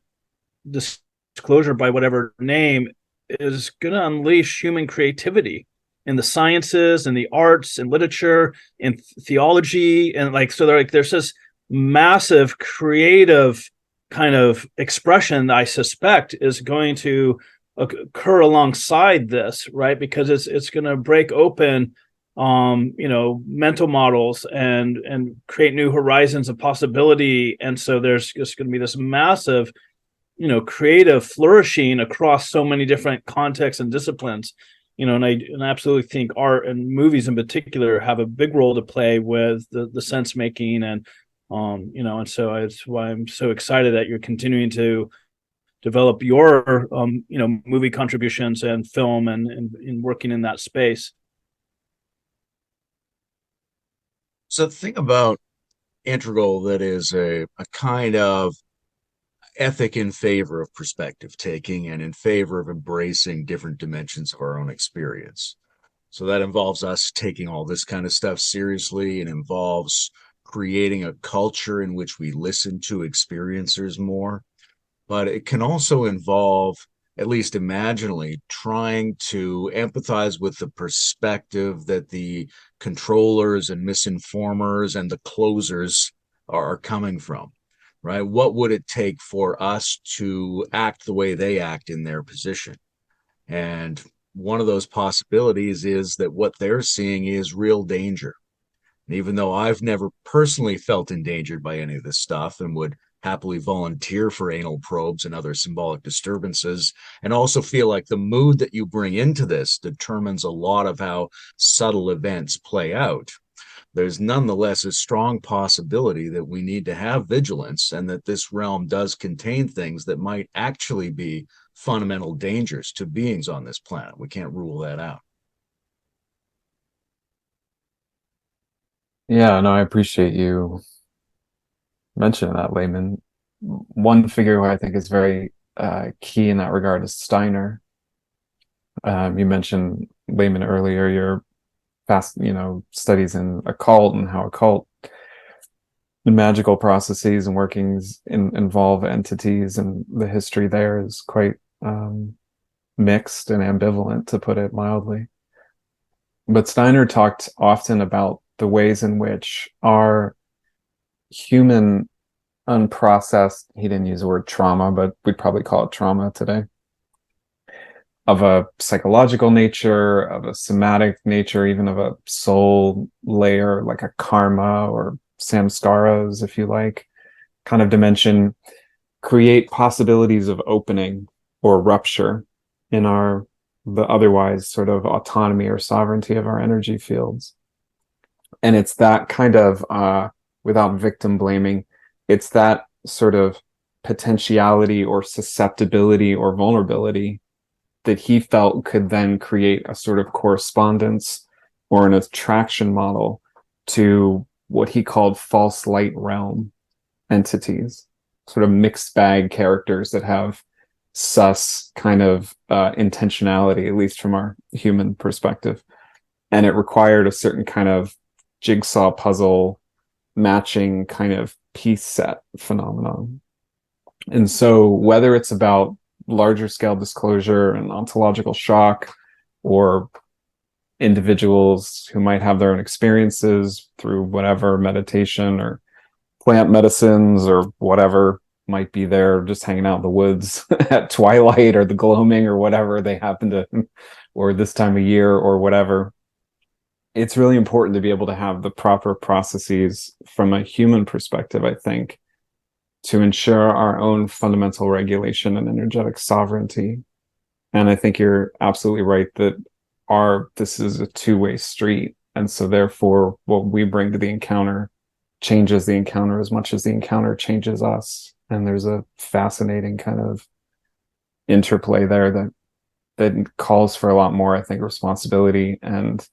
Speaker 2: disclosure by whatever name is going to unleash human creativity in the sciences and the arts and literature and theology. And like, so they're like, there's this massive creative kind of expression that I suspect is going to occur alongside this, right? Because it's going to break open mental models and create new horizons of possibility. And so there's just going to be this massive creative flourishing across so many different contexts and disciplines, and I absolutely think art and movies in particular have a big role to play with the sense making, and and so it's why I'm so excited that you're continuing to develop your movie contributions and film and working in that space.
Speaker 4: So the thing about Integral that is a kind of ethic in favor of perspective taking and in favor of embracing different dimensions of our own experience. So that involves us taking all this kind of stuff seriously. It involves creating a culture in which we listen to experiencers more. But it can also involve, at least imaginally, trying to empathize with the perspective that the controllers and misinformers and the closers are coming from, right? What would it take for us to act the way they act in their position? And one of those possibilities is that what they're seeing is real danger. And even though I've never personally felt endangered by any of this stuff and would happily volunteer for anal probes and other symbolic disturbances, and also feel like the mood that you bring into this determines a lot of how subtle events play out, there's nonetheless a strong possibility that we need to have vigilance and that this realm does contain things that might actually be fundamental dangers to beings on this planet. We can't rule that out.
Speaker 6: Yeah, no, I appreciate you mentioning that, Layman. One figure who I think is very key in that regard is Steiner. You mentioned, Layman, earlier, your studies in occult and how occult and magical processes and workings involve entities, and the history there is quite mixed and ambivalent, to put it mildly. But Steiner talked often about the ways in which our human unprocessed, he didn't use the word trauma, but we'd probably call it trauma today, of a psychological nature, of a somatic nature, even of a soul layer, like a karma or samskaras, if you like, kind of dimension, create possibilities of opening or rupture in the otherwise sort of autonomy or sovereignty of our energy fields. And it's that kind of, without victim blaming, it's that sort of potentiality or susceptibility or vulnerability that he felt could then create a sort of correspondence or an attraction model to what he called false light realm entities, sort of mixed bag characters that have sus kind of intentionality, at least from our human perspective. And it required a certain kind of jigsaw puzzle matching kind of piece set phenomenon. And so whether it's about larger scale disclosure and ontological shock, or individuals who might have their own experiences through whatever meditation or plant medicines or whatever might be there, just hanging out in the woods at twilight or the gloaming or whatever they happen to, or this time of year or whatever. It's really important to be able to have the proper processes from a human perspective, I think, to ensure our own fundamental regulation and energetic sovereignty. And I think you're absolutely right that this is a two-way street. And so therefore, what we bring to the encounter changes the encounter as much as the encounter changes us. And there's a fascinating kind of interplay there that calls for a lot more, I think, responsibility and,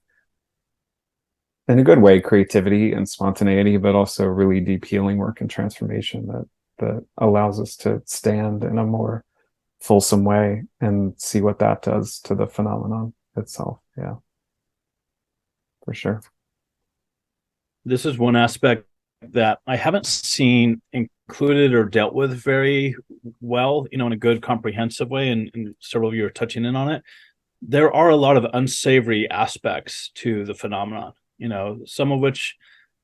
Speaker 6: in a good way, creativity and spontaneity, but also really deep healing work and transformation that allows us to stand in a more fulsome way and see what that does to the phenomenon itself. Yeah, for sure.
Speaker 2: This is one aspect that I haven't seen included or dealt with very well, in a good comprehensive way, and several of you are touching in on it. There are a lot of unsavory aspects to the phenomenon, some of which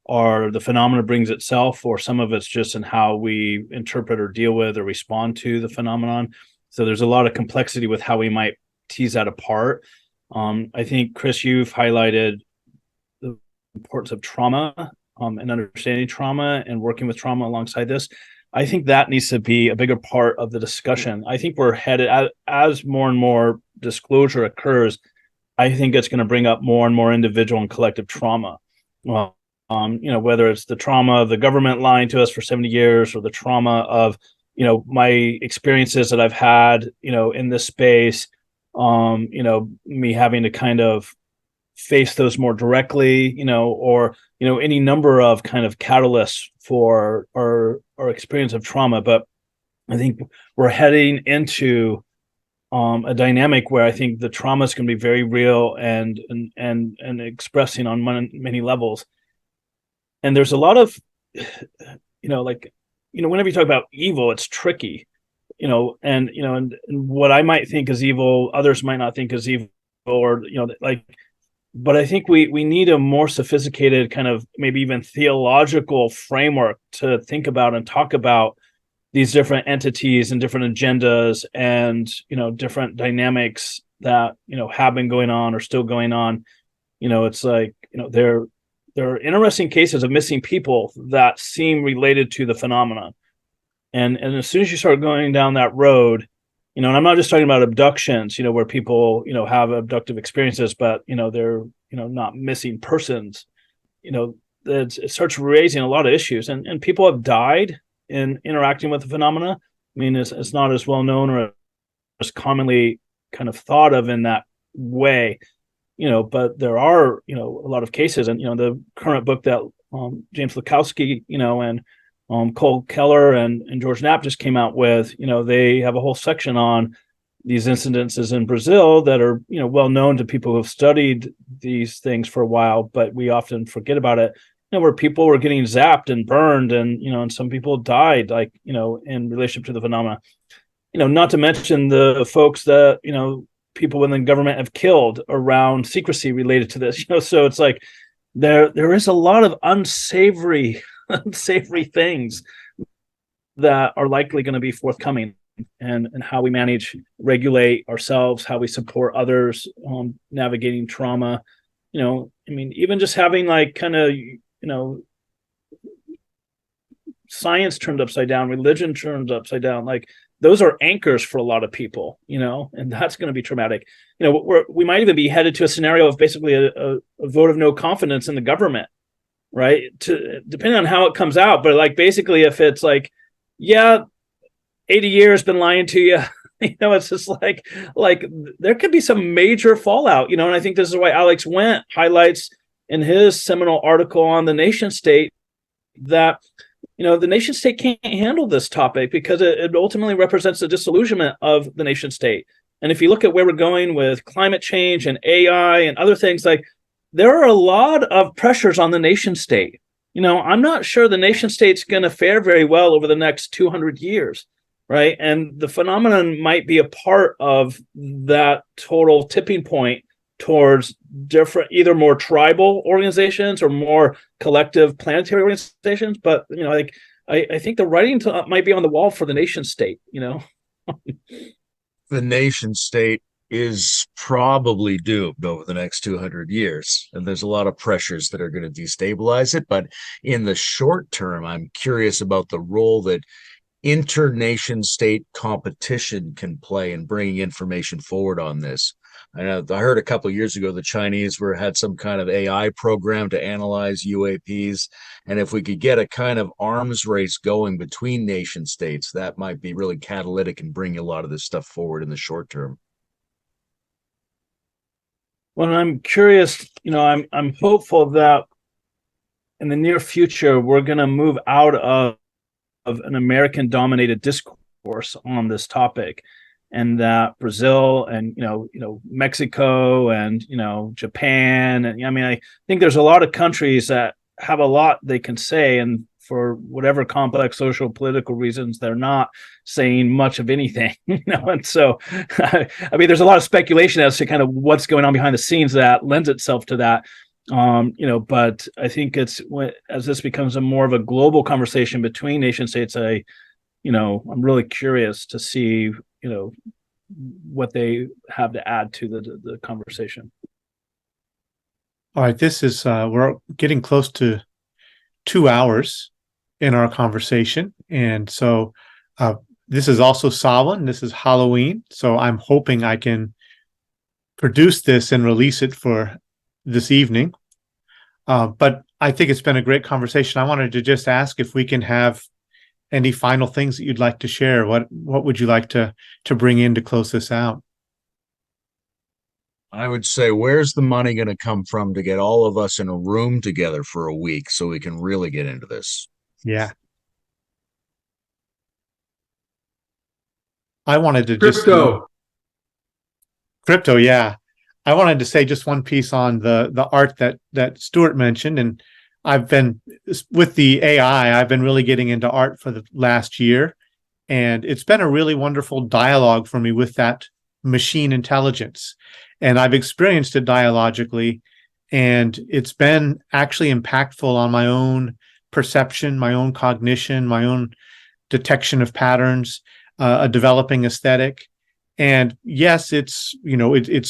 Speaker 2: are the phenomena brings itself, or some of it's just in how we interpret or deal with or respond to the phenomenon. So there's a lot of complexity with how we might tease that apart. I think, Chris, you've highlighted the importance of trauma and understanding trauma and working with trauma alongside this. I think that needs to be a bigger part of the discussion. I think we're headed, as more and more disclosure occurs, I think it's going to bring up more and more individual and collective trauma. Well, whether it's the trauma of the government lying to us for 70 years, or the trauma of, my experiences that I've had, in this space, me having to kind of face those more directly, or, any number of kind of catalysts for our experience of trauma. But I think we're heading into a dynamic where I think the trauma is going to be very real and expressing on many levels. And there's a lot of, whenever you talk about evil, it's tricky, and what I might think is evil, others might not think is evil, or, but I think we need a more sophisticated kind of maybe even theological framework to think about and talk about these different entities and different agendas and, different dynamics that, have been going on or still going on. It's like, there are interesting cases of missing people that seem related to the phenomenon. And as soon as you start going down that road, and I'm not just talking about abductions, where people, have abductive experiences, but, they're, not missing persons, it starts raising a lot of issues, and people have died in interacting with the phenomena. I mean, it's not as well known or as commonly kind of thought of in that way, but there are, a lot of cases. And, the current book that James Lukowski, and Cole Keller and George Knapp just came out with, they have a whole section on these incidences in Brazil that are, well known to people who have studied these things for a while, but we often forget about it, where people were getting zapped and burned, and, and some people died, like, in relationship to the phenomena, not to mention the folks that, people within the government have killed around secrecy related to this, so it's like there is a lot of unsavory things that are likely going to be forthcoming, and how we manage, regulate ourselves, how we support others, navigating trauma, even just having like kind of, science turned upside down, religion turned upside down, like those are anchors for a lot of people, and that's going to be traumatic. We might even be headed to a scenario of basically a vote of no confidence in the government, right? Depending on how it comes out. But like, basically, if it's like, yeah, 80 years been lying to you, it's just like there could be some major fallout, and I think this is why Alex Wendt highlights in his seminal article on the nation state that, the nation state can't handle this topic because it ultimately represents the disillusionment of the nation state. And if you look at where we're going with climate change and AI and other things, like there are a lot of pressures on the nation state. I'm not sure the nation state's going to fare very well over the next 200 years, right? And the phenomenon might be a part of that total tipping point towards different, either more tribal organizations or more collective planetary organizations. But, I think the writing might be on the wall for the nation state,
Speaker 4: The nation state is probably doomed over the next 200 years. And there's a lot of pressures that are going to destabilize it. But in the short term, I'm curious about the role that inter-nation state competition can play in bringing information forward on this. I heard a couple of years ago the Chinese had some kind of AI program to analyze UAPs, and if we could get a kind of arms race going between nation states, that might be really catalytic and bring a lot of this stuff forward in the short term.
Speaker 2: Well, I'm curious, I'm hopeful that in the near future we're going to move out of an American-dominated discourse on this topic, and that Brazil and Mexico and Japan, and I think there's a lot of countries that have a lot they can say, and for whatever complex social political reasons, they're not saying much of anything. And so, I mean, there's a lot of speculation as to kind of what's going on behind the scenes that lends itself to that. But I think as this becomes a more of a global conversation between nation states, I'm really curious to see, what they have to add to the conversation.
Speaker 1: All right, this is we're getting close to 2 hours in our conversation, and so this is also Samhain. This is Halloween, so I'm hoping I can produce this and release it for this evening. But I think it's been a great conversation. I wanted to just ask if we can have any final things that you'd like to share. What would you like to bring in to close this out?
Speaker 4: I would say, where's the money going to come from to get all of us in a room together for a week so we can really get into this?
Speaker 1: Yeah. I wanted to crypto. Yeah. I wanted to say just one piece on the art that Stuart mentioned. And I've been, with the AI, I've been really getting into art for the last year. And it's been a really wonderful dialogue for me with that machine intelligence. And I've experienced it dialogically, and it's been actually impactful on my own perception, my own cognition, my own detection of patterns, a developing aesthetic. And yes, it's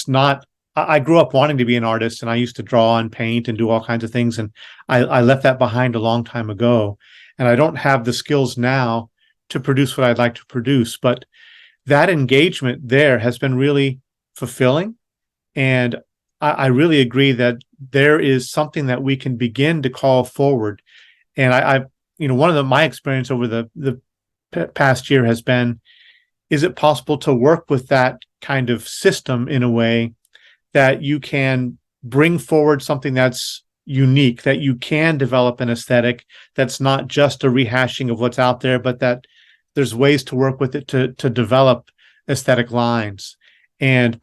Speaker 1: not, I grew up wanting to be an artist, and I used to draw and paint and do all kinds of things. And I left that behind a long time ago. And I don't have the skills now to produce what I'd like to produce. But that engagement there has been really fulfilling. And I really agree that there is something that we can begin to call forward. And one of my experience over the past year has been, is it possible to work with that kind of system in a way that you can bring forward something that's unique, that you can develop an aesthetic that's not just a rehashing of what's out there, but that there's ways to work with it to develop aesthetic lines. And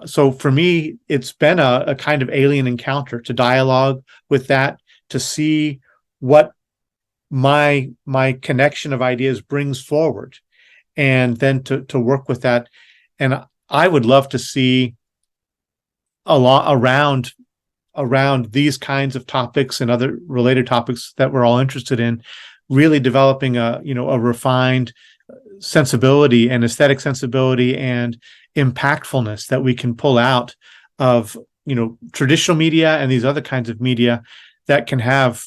Speaker 1: so for me, it's been a kind of alien encounter to dialogue with that, to see what my connection of ideas brings forward, and then to work with that. And I would love to see a lot around these kinds of topics and other related topics that we're all interested in, really developing a refined sensibility and aesthetic sensibility and impactfulness that we can pull out of traditional media and these other kinds of media that can have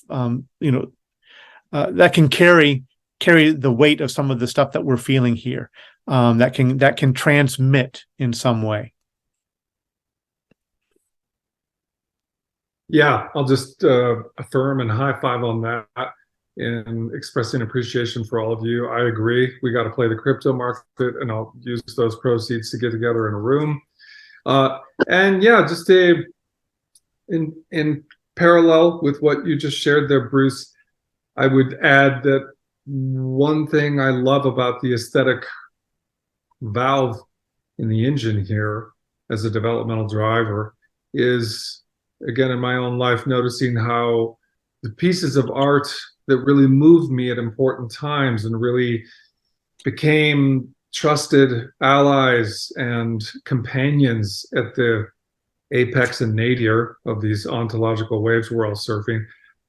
Speaker 1: that can carry the weight of some of the stuff that we're feeling here, that can transmit in some way.
Speaker 3: Yeah, I'll just affirm and high five on that, in expressing appreciation for all of you. I agree. We got to play the crypto market, and I'll use those proceeds to get together in a room. And yeah, just in parallel with what you just shared there, Bruce, I would add that one thing I love about the aesthetic valve in the engine here as a developmental driver is, again, in my own life, noticing how the pieces of art that really moved me at important times and really became trusted allies and companions at the apex and nadir of these ontological waves we're all surfing.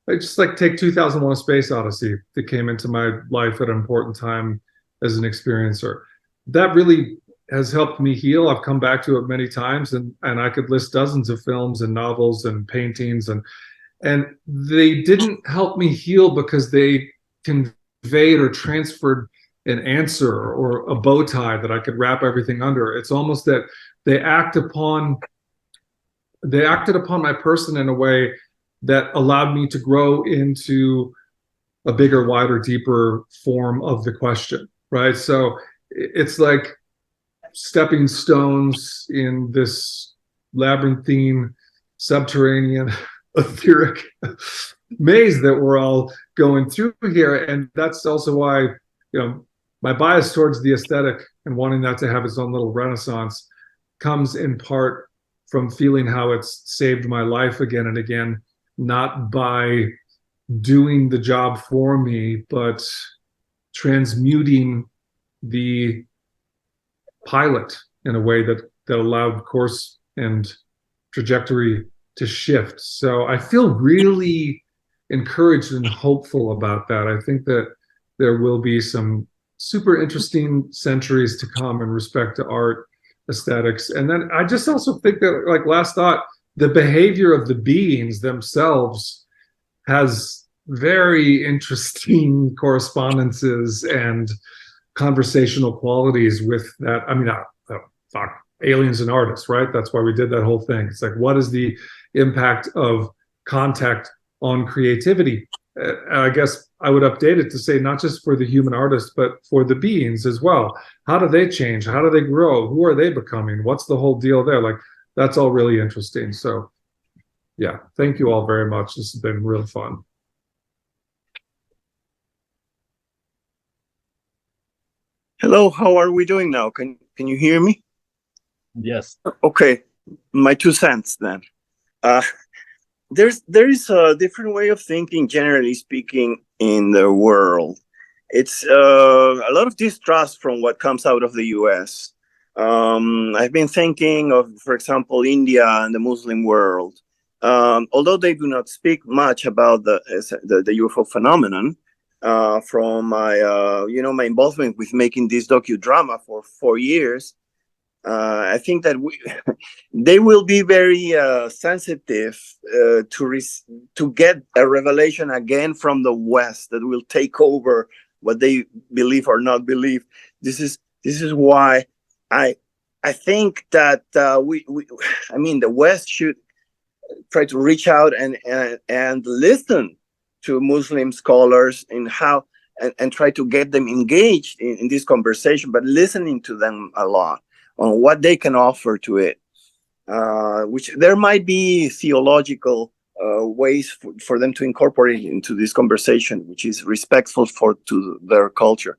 Speaker 3: I just take 2001: A Space Odyssey, that came into my life at an important time as an experiencer. That really has helped me heal. I've come back to it many times, and I could list dozens of films and novels and paintings, and they didn't help me heal because they conveyed or transferred an answer or a bow tie that I could wrap everything under. It's almost that they acted upon my person in a way that allowed me to grow into a bigger, wider, deeper form of the question, right? So it's like stepping stones in this labyrinthine, subterranean, etheric maze that we're all going through here. And that's also why, my bias towards the aesthetic and wanting that to have its own little renaissance comes in part from feeling how it's saved my life again and again, not by doing the job for me, but transmuting the pilot in a way that allowed course and trajectory to shift. So I feel really encouraged and hopeful about that. I think that there will be some super interesting centuries to come in respect to art, aesthetics. And then I just also think that, like, last thought, the behavior of the beings themselves has very interesting correspondences and conversational qualities with that. I mean, fuck, aliens and artists, right? That's why we did that whole thing. It's like, what is the impact of contact on creativity? I guess I would update it to say not just for the human artist, but for the beings as well. How do they change? How do they grow? Who are they becoming? What's the whole deal there? Like, that's all really interesting. So yeah, thank you all very much. This has been real fun.
Speaker 7: Hello, how are we doing now? Can you hear me?
Speaker 2: Yes.
Speaker 7: Okay, my 2 cents then. There is a different way of thinking, generally speaking, in the world. It's a lot of distrust from what comes out of the U.S. I've been thinking of, for example, India and the Muslim world. Although they do not speak much about the UFO phenomenon, from my my involvement with making this docudrama for 4 years, I think that they will be very sensitive to get a revelation again from the West that will take over what they believe or not believe. This is why I think that the West should try to reach out and listen to Muslim scholars in how and try to get them engaged in this conversation, but listening to them a lot on what they can offer to it, which there might be theological ways for them to incorporate into this conversation, which is respectful to their culture.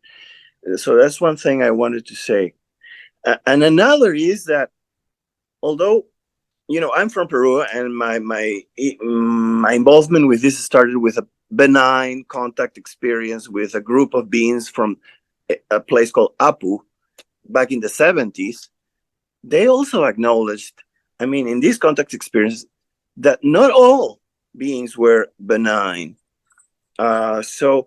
Speaker 7: So that's one thing I wanted to say. And another is that although I'm from Peru, and my involvement with this started with a benign contact experience with a group of beings from a place called Apu back in the 70s. They also acknowledged, in this contact experience, that not all beings were benign. So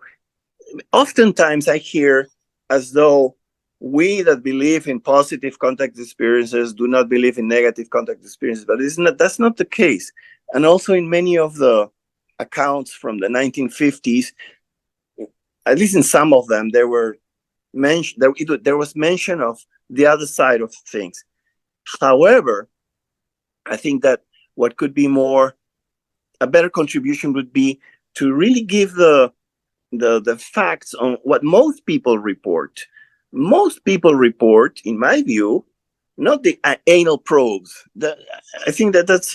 Speaker 7: oftentimes I hear as though we that believe in positive contact experiences do not believe in negative contact experiences, but that's not the case. And also in many of the accounts from the 1950s, at least in some of them, there was mention of the other side of things. However, I think that what could be a better contribution would be to really give the facts on what most people report. Most people report, in my view, not the anal probes. I think that's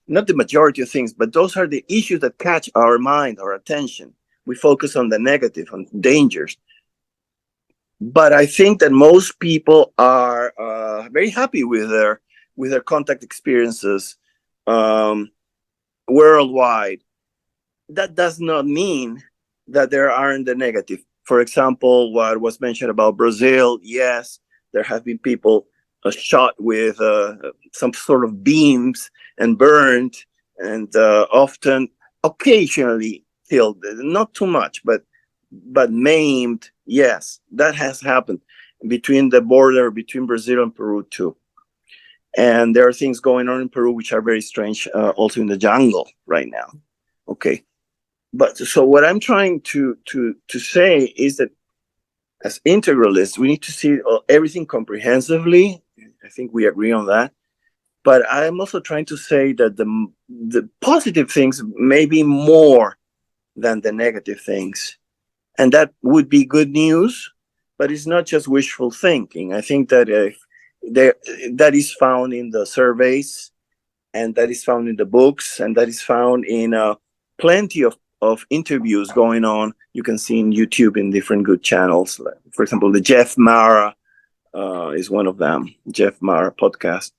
Speaker 7: not the majority of things, but those are the issues that catch our mind, our attention. We focus on the negative, on dangers. But I think that most people are very happy with their contact experiences worldwide. That does not mean that there aren't the negative. For example, what was mentioned about Brazil, yes, there have been people shot with some sort of beams and burned, and occasionally killed. Not too much, but maimed. Yes, that has happened between the border between Brazil and Peru too. And there are things going on in Peru which are very strange, also in the jungle right now. Okay. But so what I'm trying to say is that as integralists, we need to see everything comprehensively. I think we agree on that. But I'm also trying to say that the positive things may be more than the negative things. And that would be good news, but it's not just wishful thinking. I think that that is found in the surveys, and that is found in the books, and that is found in plenty of interviews going on. You can see in YouTube in different good channels. For example, the Jeff Mara is one of them, Jeff Mara podcast.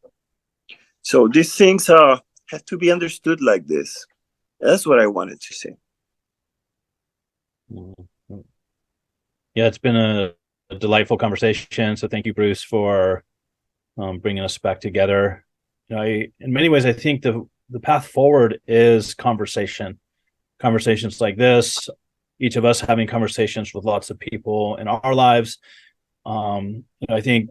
Speaker 7: So these things have to be understood like this. That's what I wanted to say.
Speaker 2: Yeah, it's been a delightful conversation. So thank you, Bruce, for bringing us back together. In many ways, I think the path forward is conversations like this, each of us having conversations with lots of people in our lives. I think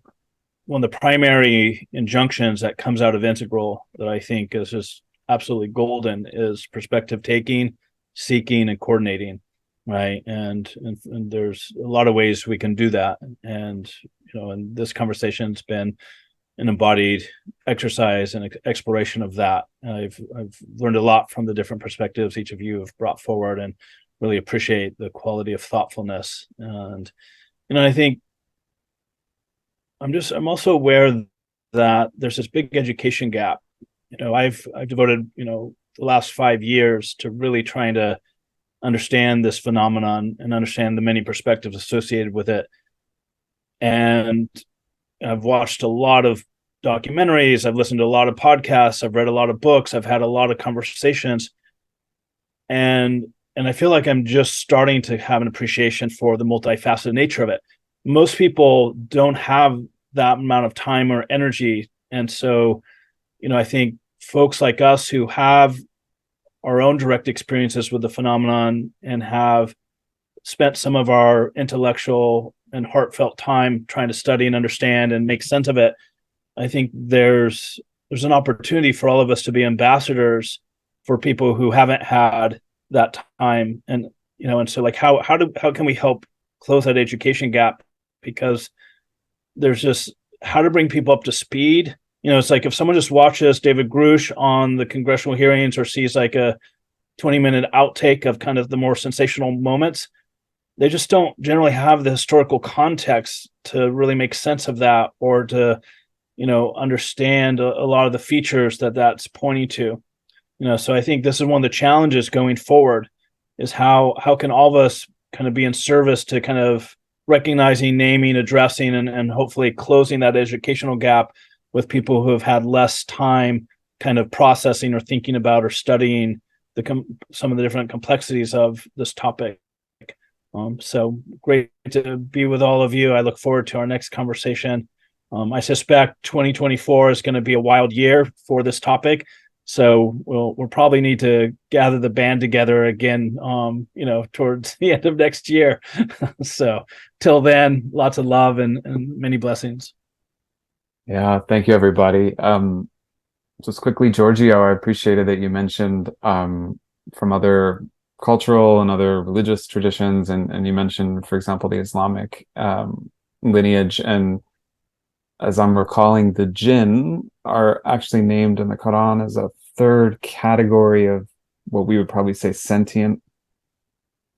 Speaker 2: one of the primary injunctions that comes out of Integral that I think is just absolutely golden is perspective taking, seeking, and coordinating, right? And there's a lot of ways we can do that. And and this conversation's been an embodied exercise and exploration of that. I've learned a lot from the different perspectives each of you have brought forward, and really appreciate the quality of thoughtfulness. And I think I'm also aware that there's this big education gap. I've devoted the last 5 years to really trying to understand this phenomenon and understand the many perspectives associated with it. And I've watched a lot of documentaries, I've listened to a lot of podcasts, I've read a lot of books, I've had a lot of conversations, and I feel like I'm just starting to have an appreciation for the multifaceted nature of it. Most people don't have that amount of time or energy, and so I think folks like us who have our own direct experiences with the phenomenon and have spent some of our intellectual and heartfelt time trying to study and understand and make sense of it, I think there's an opportunity for all of us to be ambassadors for people who haven't had that time. And and so like how can we help close that education gap? Because there's just how to bring people up to speed. It's like if someone just watches David Grush on the congressional hearings or sees like a 20-minute outtake of kind of the more sensational moments, they just don't generally have the historical context to really make sense of that, or to understand a lot of the features that's pointing to. So I think this is one of the challenges going forward, is how can all of us kind of be in service to kind of recognizing, naming, addressing, and hopefully closing that educational gap with people who have had less time kind of processing or thinking about or studying some of the different complexities of this topic. So great to be with all of you. I look forward to our next conversation. I suspect 2024 is going to be a wild year for this topic. So we'll probably need to gather the band together again, towards the end of next year. So till then, lots of love and many blessings.
Speaker 6: Yeah, thank you, everybody. Just quickly, Giorgio, I appreciated that you mentioned from other cultural and other religious traditions, and you mentioned, for example, the Islamic lineage. And as I'm recalling, the jinn are actually named in the Quran as a third category of what we would probably say sentient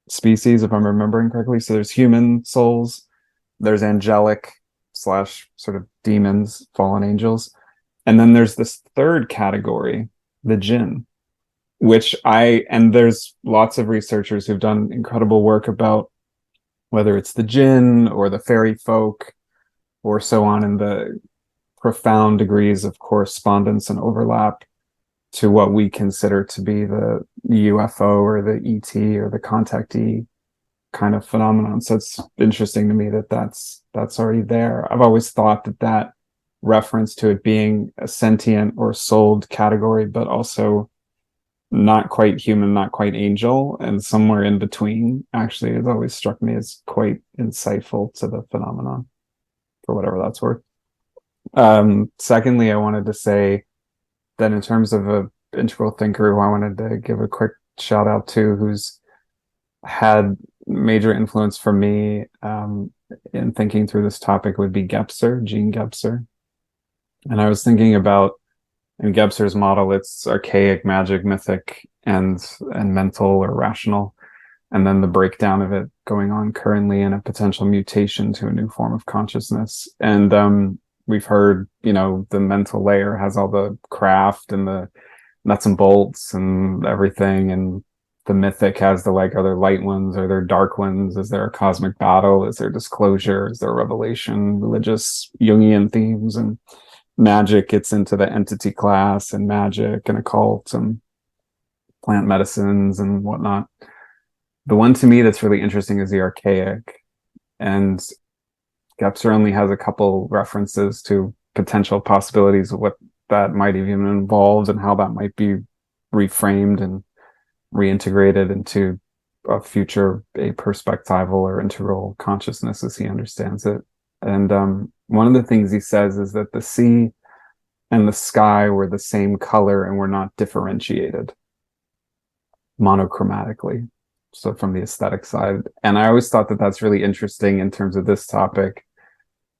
Speaker 6: species, if I'm remembering correctly. So there's human souls, there's angelic / sort of demons, fallen angels, and then there's this third category, the jinn, and there's lots of researchers who've done incredible work about whether it's the jinn or the fairy folk or so on, in the profound degrees of correspondence and overlap to what we consider to be the UFO or the ET or the contactee kind of phenomenon. So it's interesting to me that that's already there. I've always thought that reference to it being a sentient or souled category, but also not quite human, not quite angel, and somewhere in between, actually has always struck me as quite insightful to the phenomenon, for whatever that's worth. Secondly, I wanted to say that in terms of an integral thinker who I wanted to give a quick shout out to, who's had major influence for me in thinking through this topic, would be Gene Gebser. And I was thinking about, in Gebser's model, it's archaic, magic, mythic, and mental or rational. And then the breakdown of it going on currently in a potential mutation to a new form of consciousness. And we've heard, the mental layer has all the craft and the nuts and bolts and everything. And the mythic has are there light ones? Are there dark ones? Is there a cosmic battle? Is there disclosure? Is there revelation? Religious Jungian themes, and magic gets into the entity class, and magic and occult and plant medicines and whatnot. The one to me that's really interesting is the archaic, and Gebser only has a couple references to potential possibilities of what that might even involve and how that might be reframed and reintegrated into a future a perspectival or integral consciousness as he understands it. And one of the things he says is that the sea and the sky were the same color and were not differentiated monochromatically. So from the aesthetic side. And I always thought that that's really interesting in terms of this topic.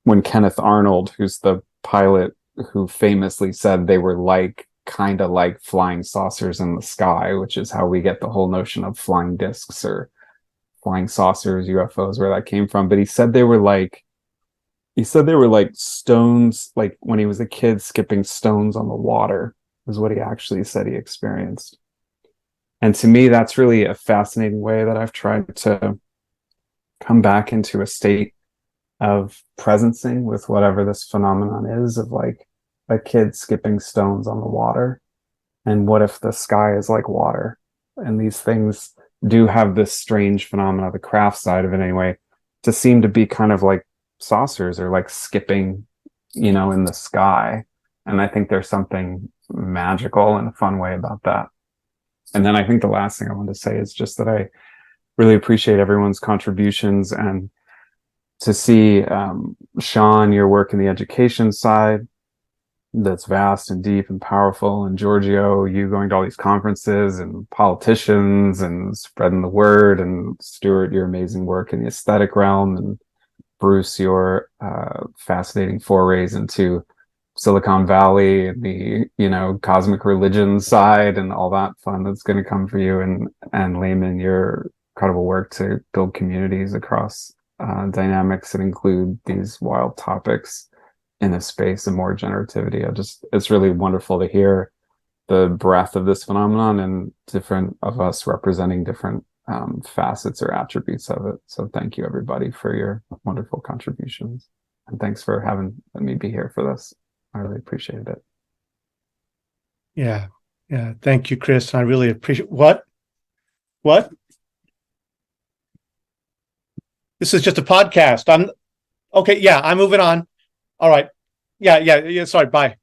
Speaker 6: When Kenneth Arnold, who's the pilot who famously said they were like, kind of like flying saucers in the sky, which is how we get the whole notion of flying discs or flying saucers, UFOs, where that came from. But he said they were like stones, like when he was a kid skipping stones on the water, is what he actually said he experienced. And to me, that's really a fascinating way that I've tried to come back into a state of presencing with whatever this phenomenon is, of like a kid skipping stones on the water. And what if the sky is like water? And these things do have this strange phenomena, the craft side of it anyway, to seem to be kind of like saucers or like skipping, in the sky. And I think there's something magical and a fun way about that. And then I think the last thing I want to say is just that I really appreciate everyone's contributions, and to see, Sean, your work in the education side, that's vast and deep and powerful, and Giorgio, you going to all these conferences and politicians and spreading the word, and Stuart, your amazing work in the aesthetic realm, and Bruce, your fascinating forays into Silicon Valley and the cosmic religion side and all that fun that's going to come for you, and Layman, your incredible work to build communities across dynamics that include these wild topics in a space of more generativity. It's really wonderful to hear the breadth of this phenomenon and different of us representing different facets or attributes of it. So thank you everybody for your wonderful contributions, and thanks for having me be here for this. I really appreciate it.
Speaker 1: Yeah. Thank you, Chris. I really appreciate what? This is just a podcast. I'm okay. Yeah, I'm moving on. All right. Yeah. Sorry. Bye.